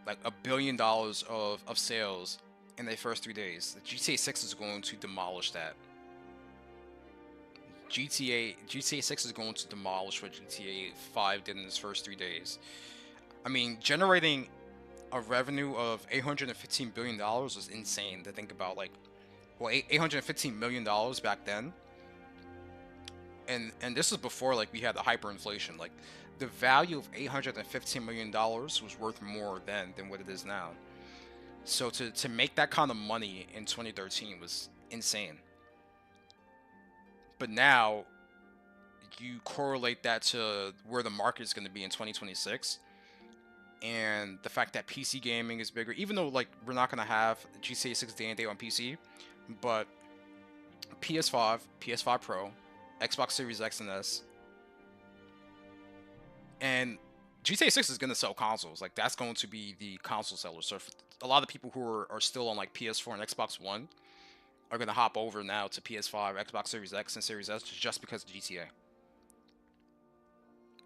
Like $1 billion of sales in their first 3 days. GTA 6 is going to demolish that. GTA 6 is going to demolish what GTA 5 did in its first 3 days. I mean, generating a revenue of $815 billion was insane to think about. Like, well, $815 million back then, and this is before like we had the hyperinflation. Like, the value of $815 million was worth more then than what it is now. So to make that kind of money in 2013 was insane. But now you correlate that to where the market is going to be in 2026, and the fact that PC gaming is bigger, even though like we're not going to have GTA 6 day and date on PC, but PS5, PS5 Pro, Xbox Series X and S, and GTA 6 is going to sell consoles. Like, that's going to be the console seller. So a lot of people who are still on like PS4 and Xbox One are going to hop over now to PS5, Xbox Series X, and Series S just because of GTA.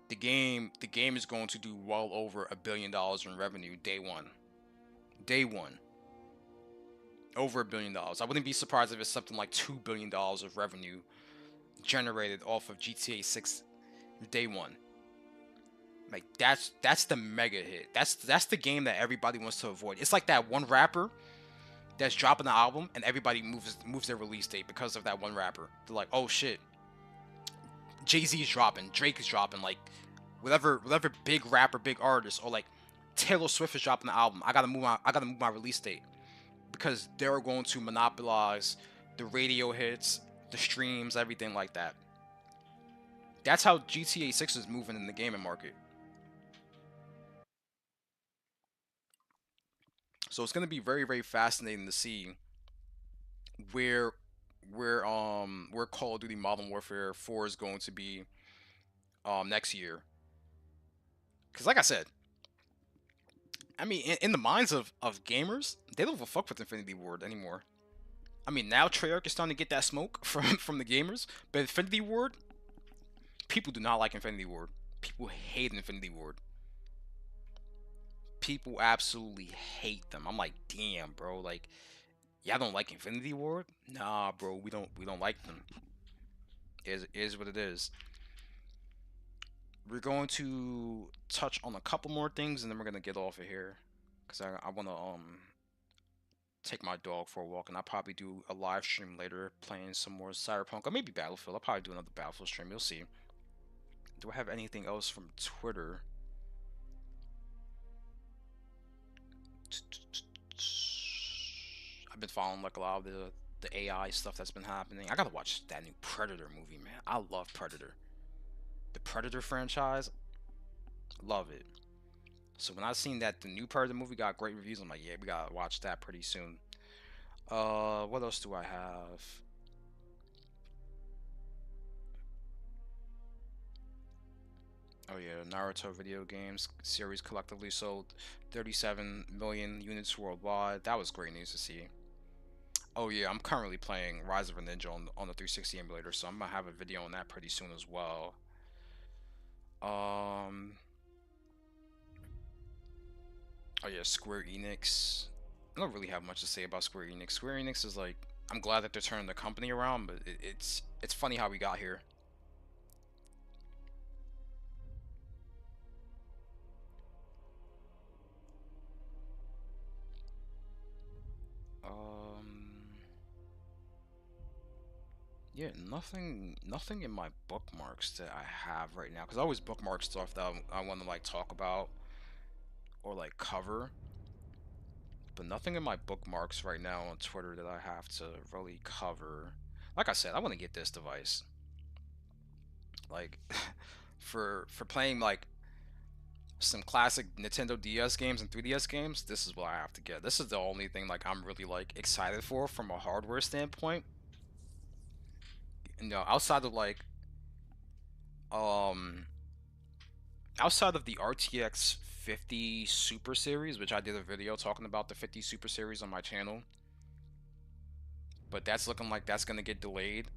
The game is going to do well over $1 billion in revenue day one. Day one. Over $1 billion. I wouldn't be surprised if it's something like $2 billion of revenue generated off of GTA 6 day one. Like, that's the mega hit. That's the game that everybody wants to avoid. It's like that one rapper that's dropping the album and everybody moves their release date because of that one rapper. They're like, oh shit, Jay-Z's dropping, Drake is dropping, like whatever big rapper, big artist, or like Taylor Swift is dropping the album. I gotta move my release date because they're going to monopolize the radio hits, the streams, everything like that. That's how GTA 6 is moving in the gaming market. So it's gonna be very, very fascinating to see where where Call of Duty Modern Warfare 4 is going to be next year. Because like I said, I mean, in the minds of gamers, they don't give a fuck with Infinity Ward anymore. I mean, now Treyarch is starting to get that smoke from the gamers, but Infinity Ward, people do not like Infinity Ward. People hate Infinity Ward. People absolutely hate them. I'm like, damn, bro. Like, y'all don't like Infinity Ward? Nah, bro. We don't like them. It is what it is. We're going to touch on a couple more things, and then we're gonna get off of here, cause I wanna take my dog for a walk, and I'll probably do a live stream later playing some more Cyberpunk or maybe Battlefield. I'll probably do another Battlefield stream. You'll see. Do I have anything else from Twitter? I've been following like a lot of the AI stuff that's been happening. I gotta watch that new Predator movie, man. I love Predator. The Predator franchise, love it. So when I seen that the new Predator movie got great reviews, I'm like, yeah, we gotta watch that pretty soon. What else do I have? Oh yeah, Naruto video games series collectively sold 37 million units worldwide. That was great news to see. Oh yeah, I'm currently playing Rise of a Ninja on the 360 emulator, so I'm gonna have a video on that pretty soon as well. Um, oh yeah, Square Enix. I don't really have much to say about Square Enix. Square Enix is like, I'm glad that they're turning the company around, but it's funny how we got here. Um, yeah, nothing in my bookmarks that I have right now, because I always bookmark stuff that I want to like talk about or like cover, but nothing in my bookmarks right now on Twitter that I have to really cover. Like I said, I want to get this device. Like, for playing like some classic Nintendo DS games and 3DS games, this is what I have to get. This is the only thing like I'm really like excited for from a hardware standpoint. You know, um outside of the RTX 50 Super Series, which I did a video talking about the 50 Super Series on my channel, but that's looking like that's gonna get delayed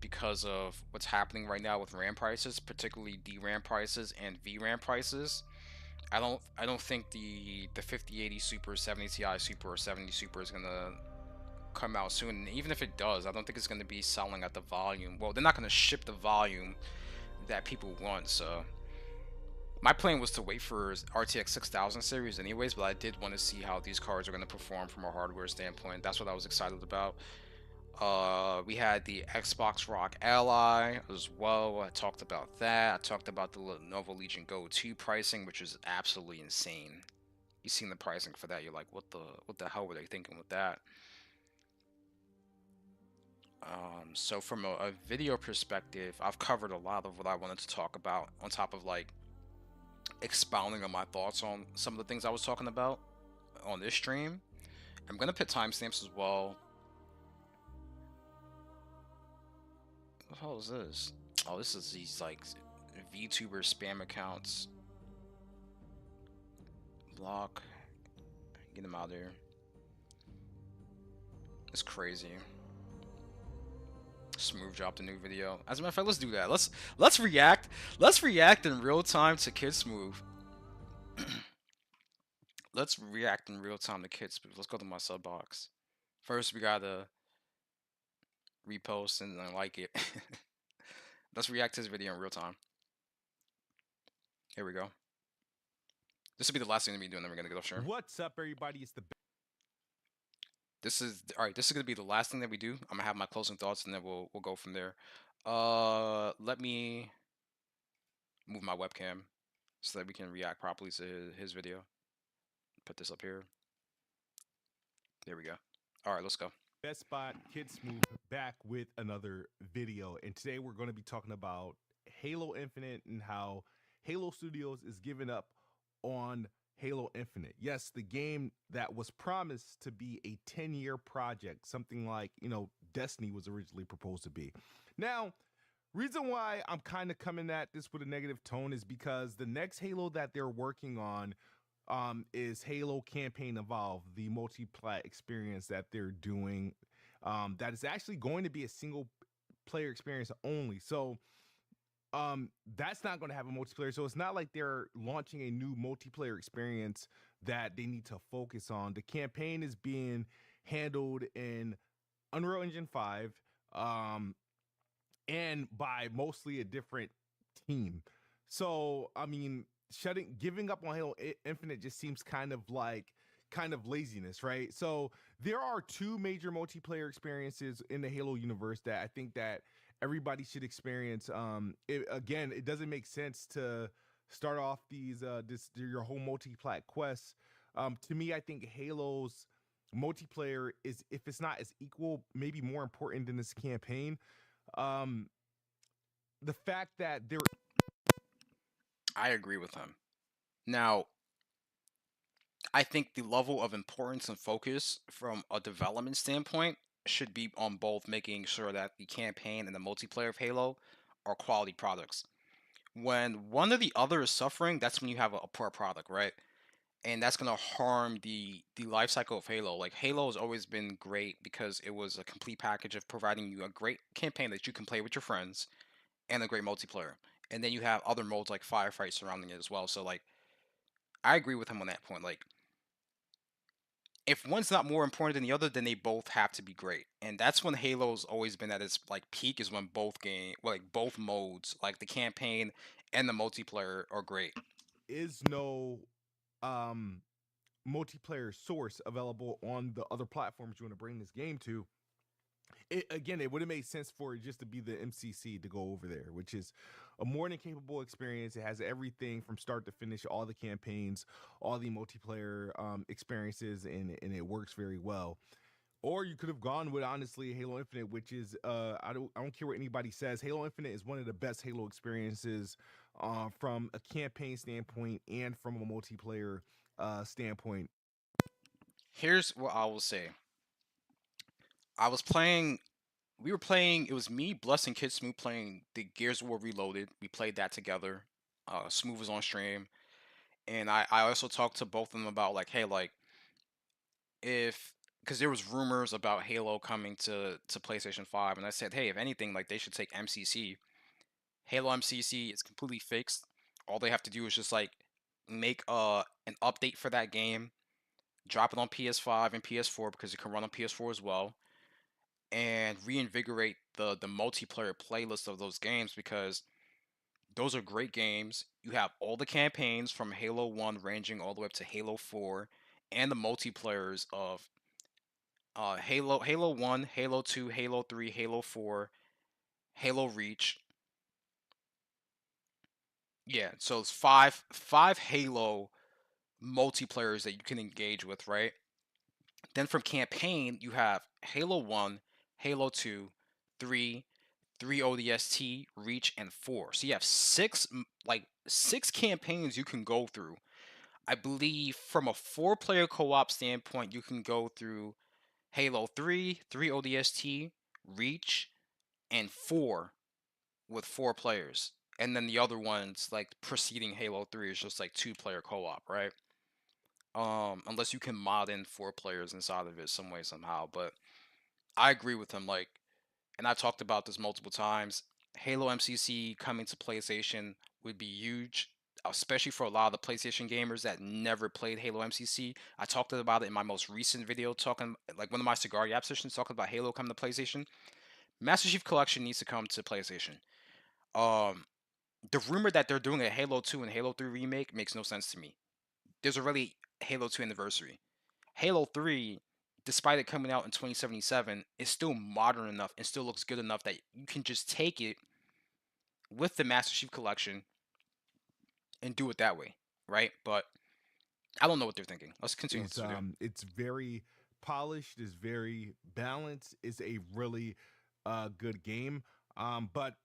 because of what's happening right now with RAM prices, particularly DRAM prices and VRAM prices. I don't think the 5080 Super, 70 Ti Super, or 70 Super is gonna come out soon. And even if it does, I don't think it's gonna be selling at the volume. Well, they're not gonna ship the volume that people want. So My plan was to wait for RTX 6000 series anyways, but I did want to see how these cards are going to perform from a hardware standpoint. That's what I was excited about. We had the Xbox Rock Ally as well. I talked about that. I talked about the Lenovo Legion Go 2 pricing, which is absolutely insane. You seen the pricing for that? You're like, what the hell were they thinking with that? So from a video perspective, I've covered a lot of what I wanted to talk about, on top of like expounding on my thoughts on some of the things I was talking about on this stream. I'm gonna put timestamps as well. What the hell is this? Oh, this is these like VTuber spam accounts. Block. Get them out of there. It's crazy. CidSmoove dropped a new video. As a matter of fact, let's do that. Let's react. Let's react in real time to CidSmoove. Let's react in real time to CidSmoove. Let's go to my sub box. First, we gotta repost and then like it. Let's react to this video in real time. Here we go. This will be the last thing that we do, and then we're gonna get off stream. What's up, everybody? It's the This is alright. This is gonna be the last thing that we do. I'm gonna have my closing thoughts, and then we'll go from there. Let me move my webcam so that we can react properly to his video. Put this up here. There we go. All right, let's go. Best Spot KidSmoove back with another video, and today we're going to be talking about Halo Infinite and how Halo Studios is giving up on Halo Infinite. Yes, the game that was promised to be a 10-year project, something like, Destiny was originally proposed to be. Now, reason why I'm kind of coming at this with a negative tone is because the next Halo that they're working on is Halo Campaign Evolved, the multiplayer experience that they're doing. That is actually going to be a single player experience only. So that's not going to have a multiplayer. So it's not like they're launching a new multiplayer experience that they need to focus on. The campaign is being handled in Unreal Engine 5 and by mostly a different team. So, I mean, giving up on Halo Infinite just seems kind of laziness, right? So there are two major multiplayer experiences in the Halo universe that I think that everybody should experience. It doesn't make sense to start off your whole multi-plat quests. To me, I think Halo's multiplayer is, if it's not as equal, maybe more important than this campaign. The fact that I agree with him. Now, I think the level of importance and focus from a development standpoint should be on both making sure that the campaign and the multiplayer of Halo are quality products. When one or the other is suffering, that's when you have a poor product, right? And that's gonna harm the life cycle of Halo. Like Halo has always been great because it was a complete package of providing you a great campaign that you can play with your friends and a great multiplayer. And then you have other modes like Firefight surrounding it as well. So like I agree with him on that point. Like if one's not more important than the other, then they both have to be great. And that's when Halo's always been at its like peak, is when both modes, like the campaign and the multiplayer, are great. is no multiplayer source available on the other platforms you want to bring this game to, it would have made sense for it just to be the MCC to go over there, which is a more than capable experience. It has everything from start to finish, all the campaigns, all the multiplayer experiences, and it works very well. Or you could have gone with, honestly, Halo Infinite, which is I don't care what anybody says, Halo Infinite is one of the best Halo experiences from a campaign standpoint and from a multiplayer standpoint. Here's what I will say. I was playing. We were playing. It was me, Bless, and KidSmoove playing the Gears of War Reloaded. We played that together. Smooth was on stream, and I also talked to both of them about like, hey, like if because there was rumors about Halo coming to PlayStation 5, and I said, hey, if anything, like they should take MCC. Halo MCC is completely fixed. All they have to do is just like make an update for that game, drop it on PS5 and PS4 because it can run on PS4 as well, and reinvigorate the multiplayer playlist of those games, because Those are great games. You have all the campaigns from Halo 1 ranging all the way up to Halo 4 and the multiplayers of Halo 1, Halo 2, Halo 3, Halo 4, Halo Reach. Yeah, so it's five Halo multiplayers that you can engage with, right? Then from campaign, you have Halo 1, Halo 2, 3, 3 ODST, Reach, and 4. So you have six campaigns you can go through. I believe from a four-player co-op standpoint, you can go through Halo 3, 3 ODST, Reach, and 4 with four players. And then the other ones, like preceding Halo 3, is just like two-player co-op, right? Unless you can mod in four players inside of it some way somehow. But I agree with him. Like, and I've talked about this multiple times. Halo MCC coming to PlayStation would be huge, especially for a lot of the PlayStation gamers that never played Halo MCC. I talked about it in my most recent video, talking like one of my Cigar Yap sessions, talking about Halo coming to PlayStation. Master Chief Collection needs to come to PlayStation. Um, the rumor that they're doing a Halo 2 and Halo 3 remake makes no sense to me. There's already Halo 2 anniversary. Halo 3, despite it coming out in 2077, is still modern enough and still looks good enough that you can just take it with the Master Chief Collection and do it that way, right? But I don't know what they're thinking. Let's continue with this video. It's very polished, it's very balanced, it's a really good game. But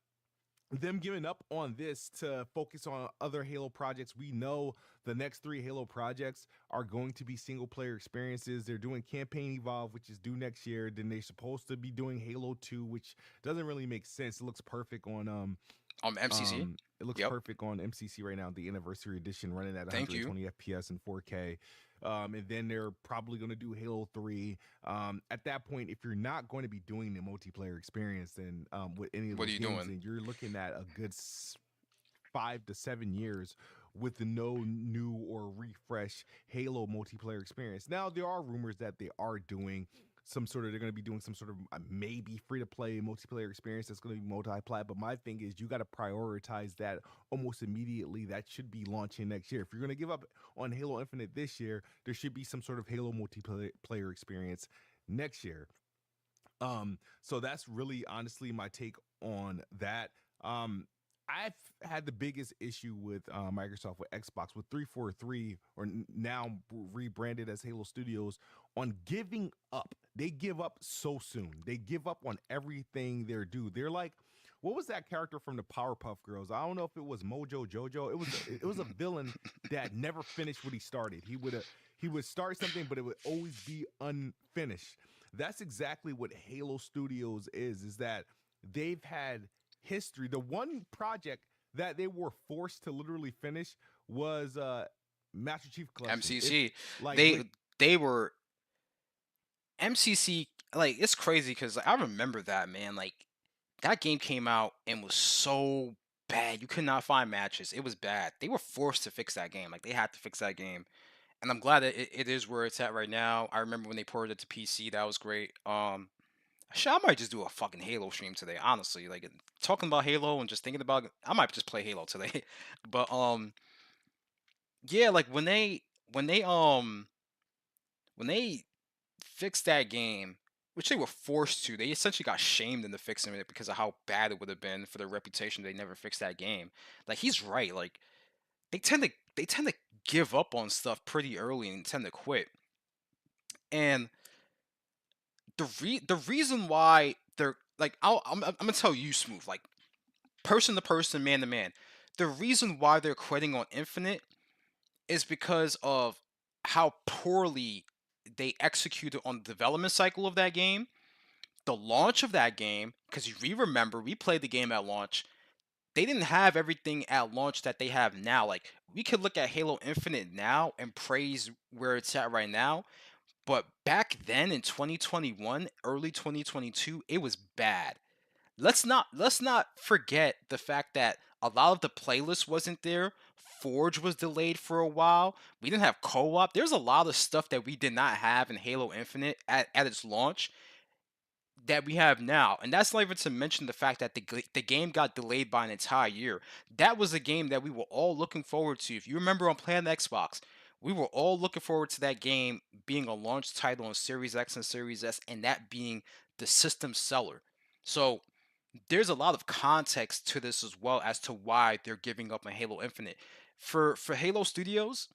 them giving up on this to focus on other Halo projects. We know the next three Halo projects are going to be single player experiences. They're doing Campaign Evolve, which is due next year. Then they're supposed to be doing Halo 2, which doesn't really make sense. It looks perfect on MCC. it looks Yep. perfect on MCC right now, the anniversary edition running at Thank you. 120 FPS and 4K. And then they're probably going to do Halo 3. At that point, if you're not going to be doing the multiplayer experience, then with any of What are those you games, doing? then you're looking at a good 5 to 7 years with no new or refresh Halo multiplayer experience. Now, there are rumors that they are doing they're going to be doing some sort of maybe free to play multiplayer experience that's going to be multi-plat. But my thing is, you got to prioritize that almost immediately. That should be launching next year. If you're going to give up on Halo Infinite this year, there should be some sort of Halo multiplayer experience next year. So that's really honestly my take on that. I've had the biggest issue with Microsoft with Xbox with 343 or now rebranded as Halo Studios on giving up. They give up so soon. They give up on everything they're due. They're like, what was that character from the Powerpuff Girls? I don't know if it was Mojo Jojo. It was a villain that never finished what he started. He would start something, but it would always be unfinished. That's exactly what Halo Studios is that they've had history. The one project that they were forced to literally finish was Master Chief Collection. MCC. Like They they were MCC. Like, it's crazy because I remember that, man. Like, that game came out and was so bad. You could not find matches. It was bad. They were forced to fix that game. Like, they had to fix that game. And I'm glad that it is where it's at right now. I remember when they ported it to PC. That was great. Shit, I might just do a fucking Halo stream today, honestly. Like, talking about Halo and just thinking about it, I might just play Halo today. But yeah, like when they fixed that game, which they were forced to, they essentially got shamed into fixing it because of how bad it would have been for their reputation. They never fixed that game. Like, he's right. Like, they tend to give up on stuff pretty early and tend to quit. And the reason why they're like, I'm gonna tell you, Smooth, like, person to person, man to man, the reason why they're quitting on Infinite is because of how poorly they executed on the development cycle of that game, the launch of that game. Because we remember, we played the game at launch. They didn't have everything at launch that they have now. Like, we could look at Halo Infinite now and praise where it's at right now, but back then in 2021, early 2022, it was bad. Let's not forget the fact that a lot of the playlist wasn't there. Forge was delayed for a while. We didn't have co-op. There's a lot of stuff that we did not have in Halo Infinite at its launch. that we have now, and that's not even to mention the fact that the game got delayed by an entire year. That was a game that we were all looking forward to. If you remember on playing the Xbox, we were all looking forward to that game being a launch title on Series X and Series S, and that being the system seller. So there's a lot of context to this as well as to why they're giving up on Halo Infinite. For Halo Studios,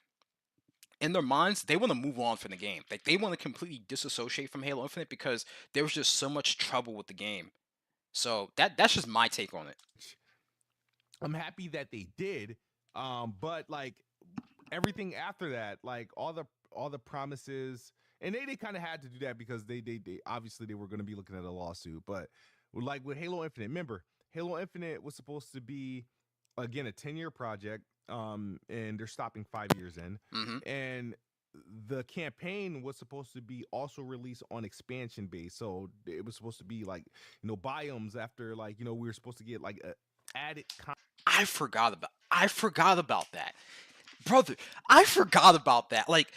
in their minds, they want to move on from the game. Like they want to completely disassociate from Halo Infinite because there was just so much trouble with the game. So that's just my take on it. I'm happy that they did, but like everything after that, like all the promises, and they kind of had to do that because they obviously they were going to be looking at a lawsuit. But like with Halo Infinite, remember Halo Infinite was supposed to be again a 10-year project, and they're stopping 5 years in, Hmm. and the campaign was supposed to be also released on expansion base. So it was supposed to be like biomes after like we were supposed to get like a added I forgot about that, brother. I forgot about that. Like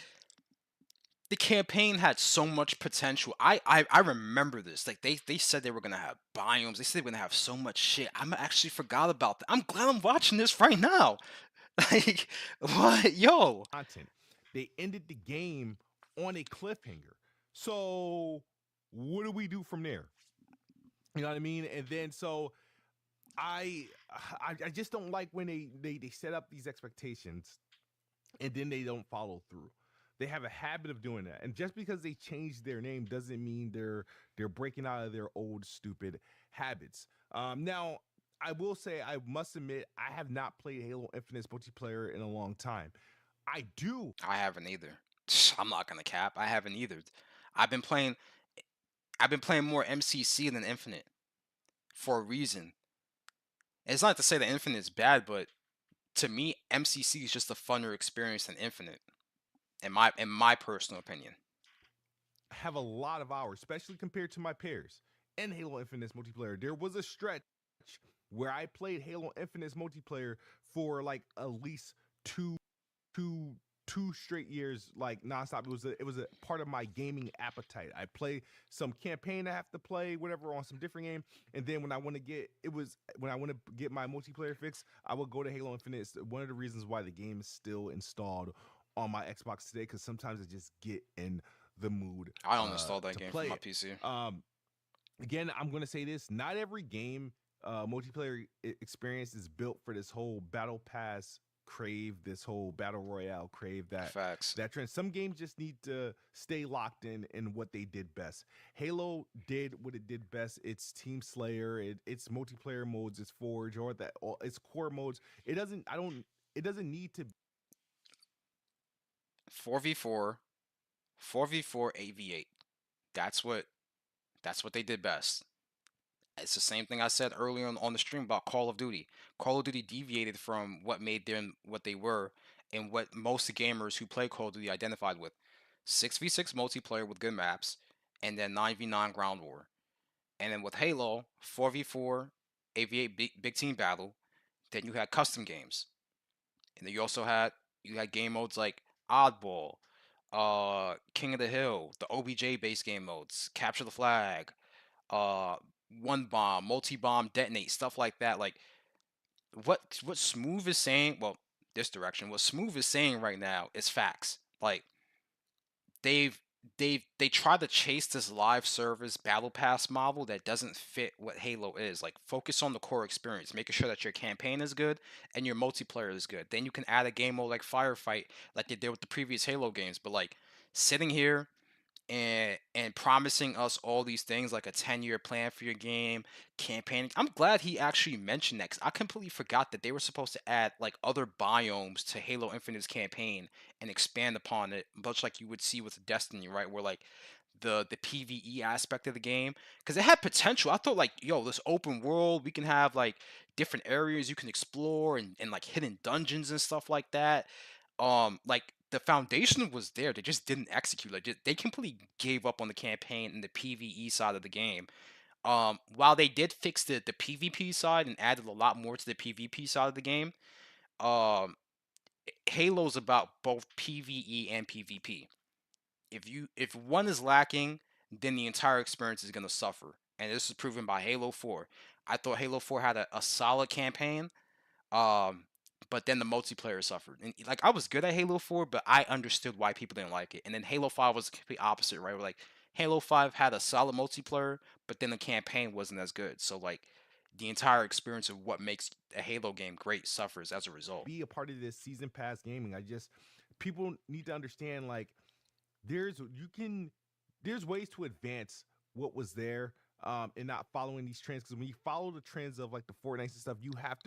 the campaign had so much potential. I remember this. Like they said they were gonna have biomes. They said they were gonna have so much shit. I actually forgot about that. I'm glad I'm watching this right now. Like what, yo? content. They ended the game on a cliffhanger. So what do we do from there? You know what I mean? And then so I I just don't like when they set up these expectations and then they don't follow through. They have a habit of doing that. And just because they changed their name doesn't mean they're breaking out of their old stupid habits. Now I will say I must admit I have not played Halo Infinite's multiplayer in a long time. I do I haven't either. I'm not gonna cap. I haven't either. I've been playing. I've been playing more MCC than Infinite for a reason. It's not to say that Infinite is bad, but to me, MCC is just a funner experience than Infinite, in my personal opinion. have a lot of hours, especially compared to my peers in Halo Infinite's multiplayer. There was a stretch where I played Halo Infinite's multiplayer for like at least two two straight years, like nonstop. It was a part of my gaming appetite. I play some campaign I have to play, whatever, on some different game, and then when I want to get my multiplayer fix, I will go to Halo Infinite. It's one of the reasons why the game is still installed on my Xbox today, because sometimes I just get in the mood I uninstalled that to game from play my it. PC. Um, Again, I'm gonna say this: not every game multiplayer experience is built for this whole battle pass crave, this whole battle royale crave Facts. that trend. Some games just need to stay locked in what they did best. Halo did what it did best. It's Team Slayer, its multiplayer modes, its Forge, or its core modes. It doesn't. I don't. It doesn't need to. 4v4, 4v4, 8v8. That's what that's what they did best. It's the same thing I said earlier on the stream about Call of Duty. Call of Duty deviated from what made them what they were and what most gamers who play Call of Duty identified with. 6v6 multiplayer with good maps, and then 9v9 ground war. And then with Halo, 4v4, 8v8 big team battle. Then you had custom games. And then you had game modes like Oddball, King of the Hill, the OBJ based game modes, Capture the Flag, uh one bomb, multi bomb, detonate, stuff like that. Like what Smooth is saying, well, this direction, what Smooth is saying right now is facts. Like they've they try to chase this live service battle pass model that doesn't fit what Halo is. Like focus on the core experience, making sure that your campaign is good and your multiplayer is good. Then you can add a game mode like Firefight, like they did with the previous Halo games. But like sitting here and promising us all these things like a 10-year plan for your game, campaigning. I'm glad he actually mentioned that 'cause I completely forgot that they were supposed to add like other biomes to Halo Infinite's campaign and expand upon it, much like you would see with Destiny, right? Where like the PvE aspect of the game, because it had potential. I thought like, yo, this open world, we can have like different areas you can explore and like hidden dungeons and stuff like that. Like the foundation was there, they just didn't execute. Like they completely gave up on the campaign and the PvE side of the game. While they did fix the PvP side and added a lot more to the PvP side of the game, um Halo's about both PvE and PvP. If one is lacking, then the entire experience is going to suffer. and this is proven by Halo 4. I thought Halo 4 had a solid campaign, um, but then the multiplayer suffered. And like I was good at Halo 4, but I understood why people didn't like it. And then Halo 5 was the complete opposite, right? Where, like Halo 5 had a solid multiplayer, but then the campaign wasn't as good. So like the entire experience of what makes a Halo game great suffers as a result. Be a part of this season pass gaming. I just people need to understand like there's you can there's ways to advance what was there and not following these trends because when you follow the trends of like the Fortnite and stuff, you have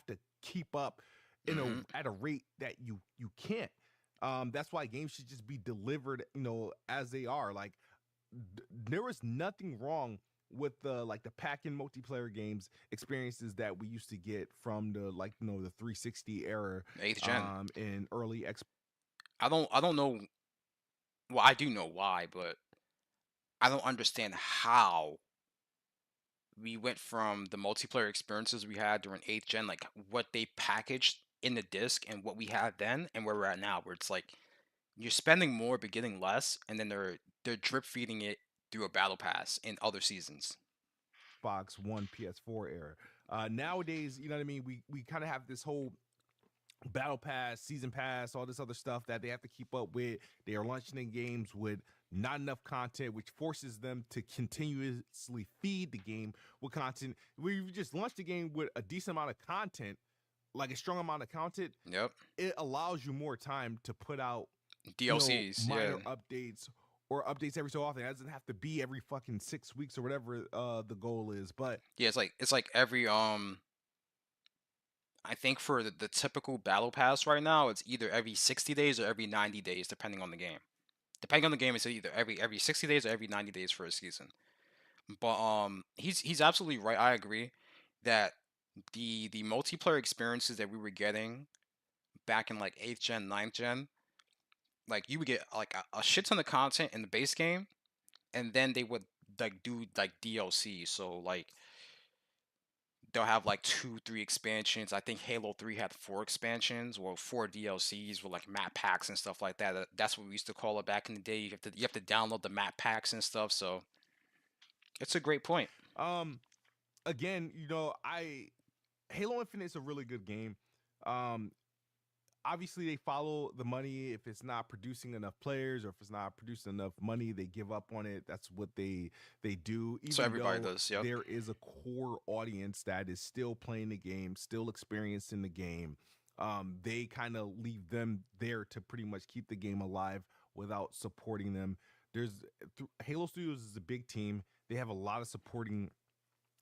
to keep up in Hmm. a at a rate that you can't. That's why games should just be delivered, as they are. Like there was nothing wrong with the pack-in multiplayer games experiences that we used to get from the 360 era, 8th gen. in early X. I don't know. Well, I do know why, but I don't understand how we went from the multiplayer experiences we had during 8th gen, like what they packaged in the disc and what we had then, and where we're at now, where it's like you're spending more but getting less, and then they're drip feeding it through a battle pass in other seasons. Xbox One, PS4 era. Nowadays, you know what I mean. We kind of have this whole battle pass, season pass, all this other stuff that they have to keep up with. They are launching in games with not enough content, which forces them to continuously feed the game with content. We just launched the game with a decent amount of content, like a strong amount of content. Yep. It allows you more time to put out, DLCs, yeah. minor updates or updates every so often. It doesn't have to be every fucking 6 weeks or whatever the goal is. But Yeah, it's like every I think for the typical battle pass right now, it's either every 60 days or every 90 days, depending on the game. Depending on the game, it's either every 60 days or every 90 days for a season. But he's absolutely right. I agree that the multiplayer experiences that we were getting back in like 8th gen, 9th gen, like you would get like a shit ton of content in the base game, and then they would like do like DLC. So like they'll have like 2, 3 expansions. I think Halo 3 had 4 expansions or 4 DLCs with like map packs and stuff like that. That's what we used to call it back in the day. You have to download the map packs and stuff. So it's a great point. um again, I Halo Infinite is a really good game. Um, Obviously, they follow the money. If it's not producing enough players or if it's not producing enough money, they give up on it. That's what they do. So Even everybody though does. Yep. there is a core audience that is still playing the game, still experiencing the game, they kind of leave them there to pretty much keep the game alive without supporting them. Halo Studios is a big team. They have a lot of supporting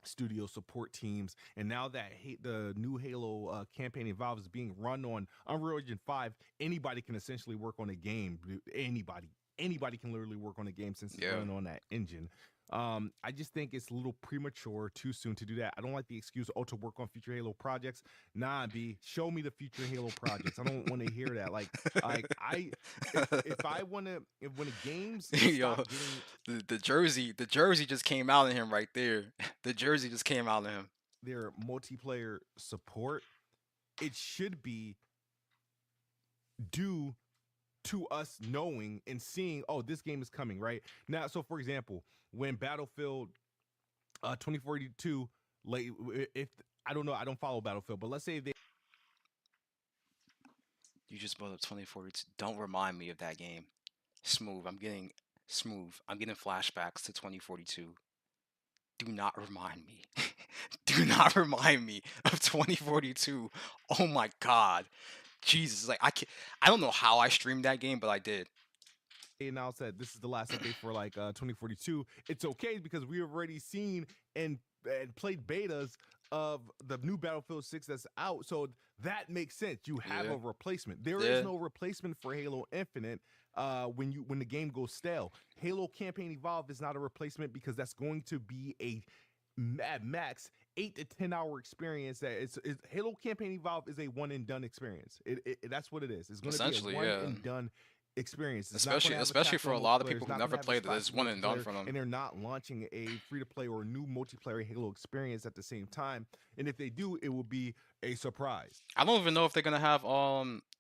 studio support teams, and now that the new Halo campaign Evolve is being run on Unreal Engine 5, anybody can essentially work on a game. Anybody can literally work on a game since it's Yeah. running on that engine. I just think it's a little premature, too soon to do that. I don't like the excuse, to work on future Halo projects. Nah, B, show me the future Halo projects. I don't want to hear that. I if I want to, if when the games Yo, stop getting the jersey just came out of him right there. The jersey just came out of him. their multiplayer support, it should be due to us knowing and seeing, oh, this game is coming right now. So, for example, when Battlefield 2042, like, if I don't know, I don't follow Battlefield, but let's say they You just brought up 2042. Don't remind me of that game. Smooth. I'm getting flashbacks to 2042. Do not remind me. Do not remind me of 2042. Oh my god. Jesus, like I don't know how I streamed that game, but I did. announced that this is the last update for 2042, it's okay because we have already seen and played betas of the new Battlefield 6 that's out. So that makes sense. You have Yeah. a replacement. There is Yeah. no replacement for Halo Infinite when the game goes stale. Halo Campaign Evolved is not a replacement because that's going to be a at max 8 to 10 hour experience. Halo Campaign Evolved is a one and done experience. That's what it is. It's going to be a Essentially, one yeah. and done experience. It's not going Especially to have especially for attack-run a lot of multiplayer. It's people who not going never to have a played it. splash It's one and done multiplayer, for them. and they're not launching a free-to-play or a new multiplayer Halo experience at the same time. And if they do, it will be a surprise. I don't even know if they're gonna have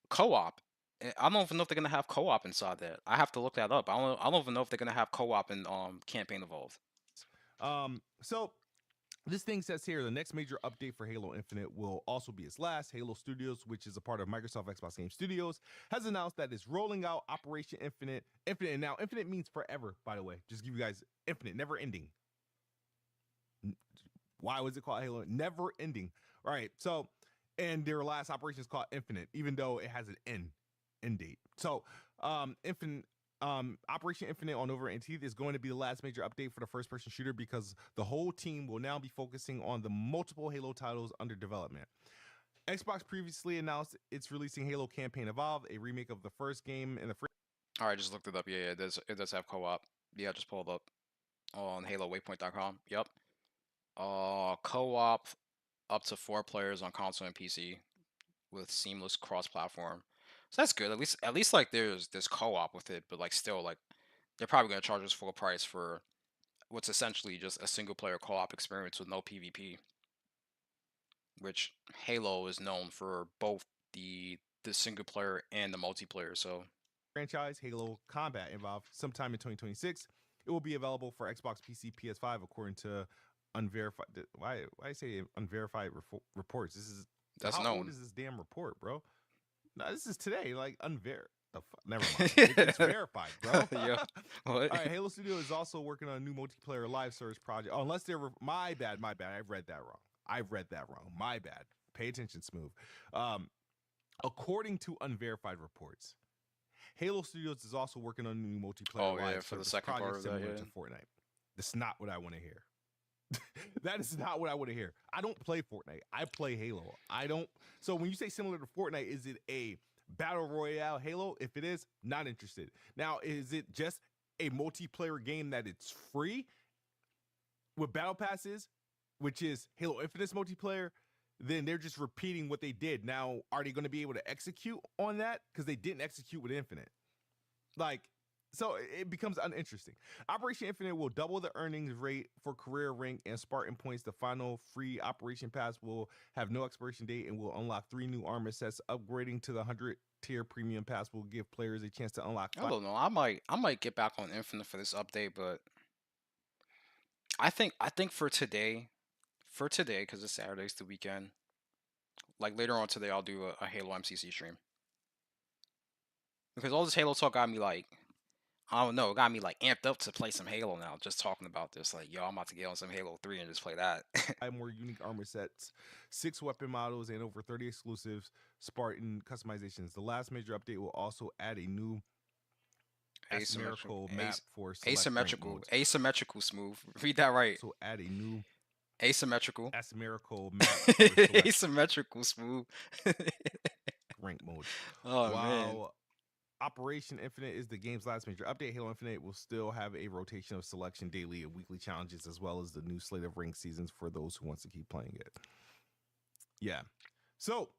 co-op. I don't even know if they're gonna have co-op inside that. I have to look that up. I don't even know if they're gonna have co-op in Campaign Evolved. So this thing says here the next major update for Halo Infinite will also be its last. Halo Studios, which is a part of Microsoft Xbox Game Studios, has announced that it's rolling out Operation Infinite. Infinite, and now infinite means forever, by the way. Just give you guys infinite, never ending. Why was it called Halo? Never ending. All right. So, and their last operation is called Infinite, even though it has an end date. So, Infinite. Operation Infinite on Over and Teeth is going to be the last major update for the first person shooter because the whole team will now be focusing on the multiple Halo titles under development. Xbox previously announced it's releasing Halo Campaign Evolved, a remake of the first game in the All right, just looked it up. Yeah, it does have co-op. Yeah, just pulled up on HaloWaypoint.com. Yep. Co-op up to 4 players on console and PC with seamless cross-platform. So that's good. At least like there's co-op with it, but like still like they're probably gonna charge us full price for what's essentially just a single player co-op experience with no PvP, which Halo is known for both the single player and the multiplayer. So franchise, Halo Combat Evolved, sometime in 2026. It will be available for Xbox, PC, PS5, according to unverified. Why I say unverified reports? This is that's how old known. is this damn report, bro? No, this is today. Like never mind. It's verified, bro. Yeah. What? All right, Halo Studio is also working on a new multiplayer live service project. Oh, unless they're my bad. I've read that wrong. My bad. Pay attention, Smooth. According to unverified reports, Halo Studios is also working on a new multiplayer Oh yeah, live for the service second part project of that, similar yeah. to Fortnite. That's not what I want to hear. That is not what I want to hear. I don't play Fortnite. I play Halo. I don't. So when you say similar to Fortnite, is it a battle royale Halo? If it is, not interested. Now, is it just a multiplayer game that it's free with battle passes, which is Halo Infinite's multiplayer? Then they're just repeating what they did. Now, are they going to be able to execute on that? Because they didn't execute with Infinite. Like, so it becomes uninteresting. Operation Infinite will double the earnings rate for career rank and Spartan points. The final free Operation Pass will have no expiration date and will unlock 3 new armor sets. Upgrading to the 100 tier premium pass will give players a chance to unlock I don't know. I might get back on Infinite for this update, but I think for today, because it's Saturday's the weekend. Like later on today, I'll do a Halo MCC stream because all this Halo talk got me like I don't know, got me like amped up to play some Halo now. Just talking about this, like yo, I'm about to get on some Halo 3 and just play that. 5 more unique armor sets, 6 weapon models, and over 30 exclusives Spartan customizations. The last major update will also add a new Asymmetrical, asymmetrical map for select rank asymmetrical, modes. asymmetrical smooth. Read that right. So add a new Asymmetrical, asymmetrical map for select asymmetrical smooth. rank modes. Oh man. While Operation Infinite is the game's last major update, Halo Infinite will still have a rotation of selection, daily, and weekly challenges, as well as the new slate of ranked seasons for those who wants to keep playing it. Yeah. So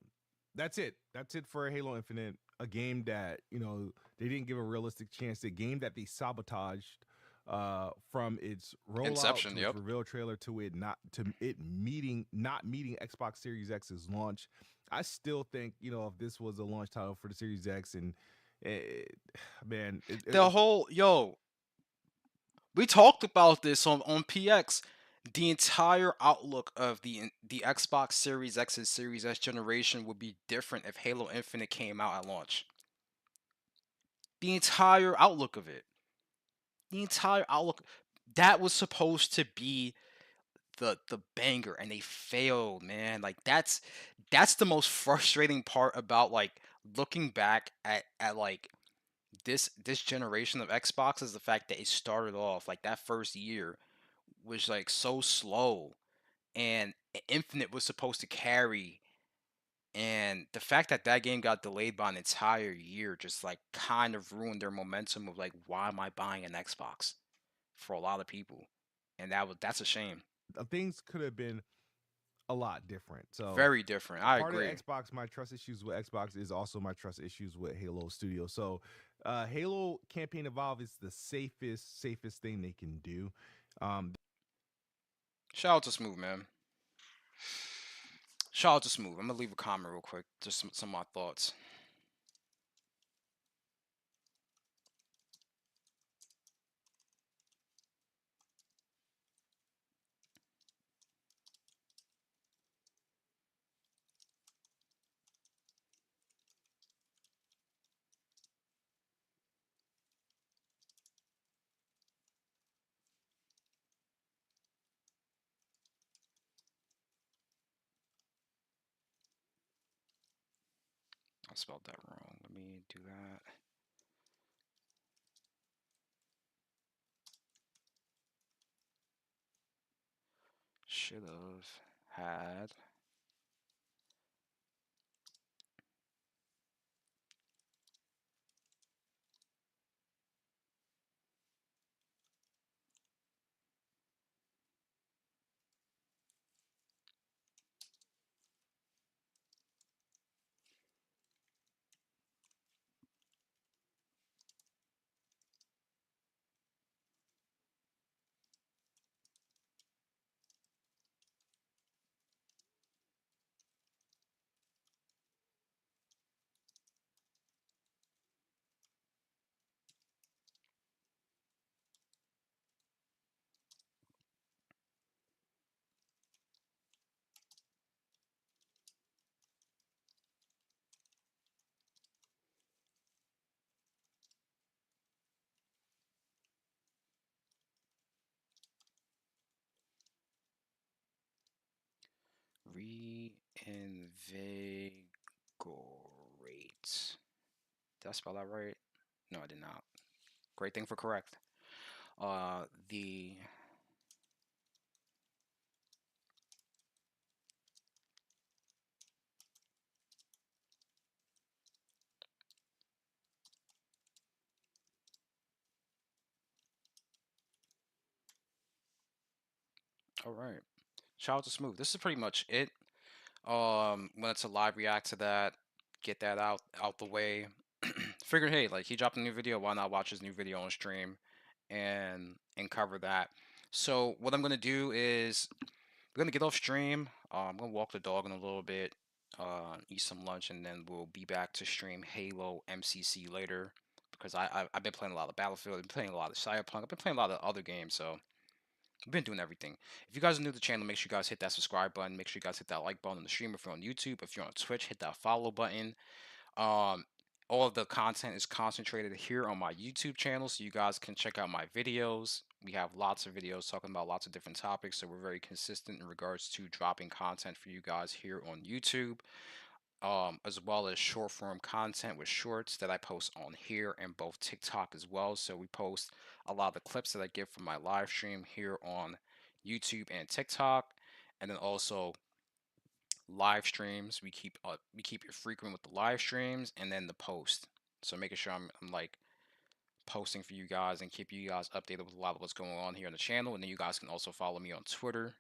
that's it. That's it for Halo Infinite, a game that, they didn't give a realistic chance, a game that they sabotaged from its rollout Inception, to its yep. reveal trailer to it not meeting Xbox Series X's launch. I still think, if this was a launch title for the Series X and man, The whole we talked about this on PX. The entire outlook of the Xbox Series X's Series S generation would be different if Halo Infinite came out at launch. The entire outlook of it. The entire outlook that was supposed to be the banger and they failed, man. Like that's the most frustrating part about like looking back at like this generation of Xbox is the fact that it started off like that first year was like so slow and Infinite was supposed to carry, and the fact that that game got delayed by an entire year just like kind of ruined their momentum of like why am I buying an Xbox for a lot of people, and that's a shame. things could have been a lot different. So Very different. I part of agree. Xbox, my trust issues with Xbox is also my trust issues with Halo Studio. So Halo Campaign Evolve is the safest thing they can do. Shout out to Smooth, man. Shout out to Smooth. I'm gonna leave a comment real quick. Just some of my thoughts. I spelled that wrong. Let me do that. Should have had. Reinvigorate. Did I spell that right? No, I did not. Great thing for correct. The all right. Shout out to Smooth. This is pretty much it. When it's a live react to that, get that out the way. Figured, hey, like he dropped a new video, why not watch his new video on stream and cover that. So what I'm gonna do is we're gonna get off stream. I'm gonna walk the dog in a little bit, eat some lunch, and then we'll be back to stream Halo MCC later because I've been playing a lot of Battlefield, I've been playing a lot of Cyberpunk, I've been playing a lot of other games, so I've been doing everything. If you guys are new to the channel, make sure you guys hit that subscribe button. Make sure you guys hit that like button on the stream if you're on YouTube. If you're on Twitch, hit that follow button. Um, all of the content is concentrated here on my YouTube channel, so you guys can check out my videos. We have lots of videos talking about lots of different topics, so we're very consistent in regards to dropping content for you guys here on YouTube, as well as short form content with shorts that I post on here and both TikTok as well. So we post a lot of the clips that I get from my live stream here on YouTube and TikTok, and then also live streams. We keep it frequent with the live streams and then the post. So making sure I'm like posting for you guys and keep you guys updated with a lot of what's going on here on the channel. And then you guys can also follow me on Twitter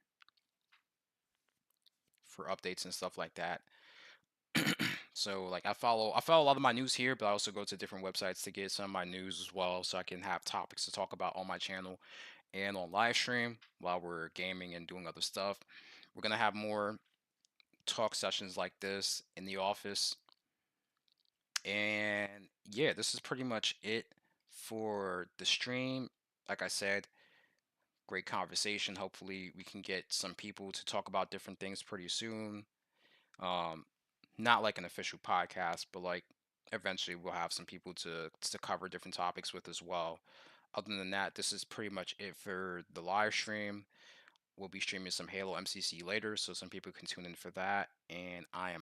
for updates and stuff like that. So like I follow a lot of my news here, but I also go to different websites to get some of my news as well, so I can have topics to talk about on my channel and on live stream while we're gaming and doing other stuff. We're gonna have more talk sessions like this in the office. And yeah, this is pretty much it for the stream. Like I said, great conversation. Hopefully, we can get some people to talk about different things pretty soon. Um, Not like an official podcast, but like eventually we'll have some people to cover different topics with as well. Other than that, this is pretty much it for the live stream. We'll be streaming some Halo MCC later, so some people can tune in for that. And I am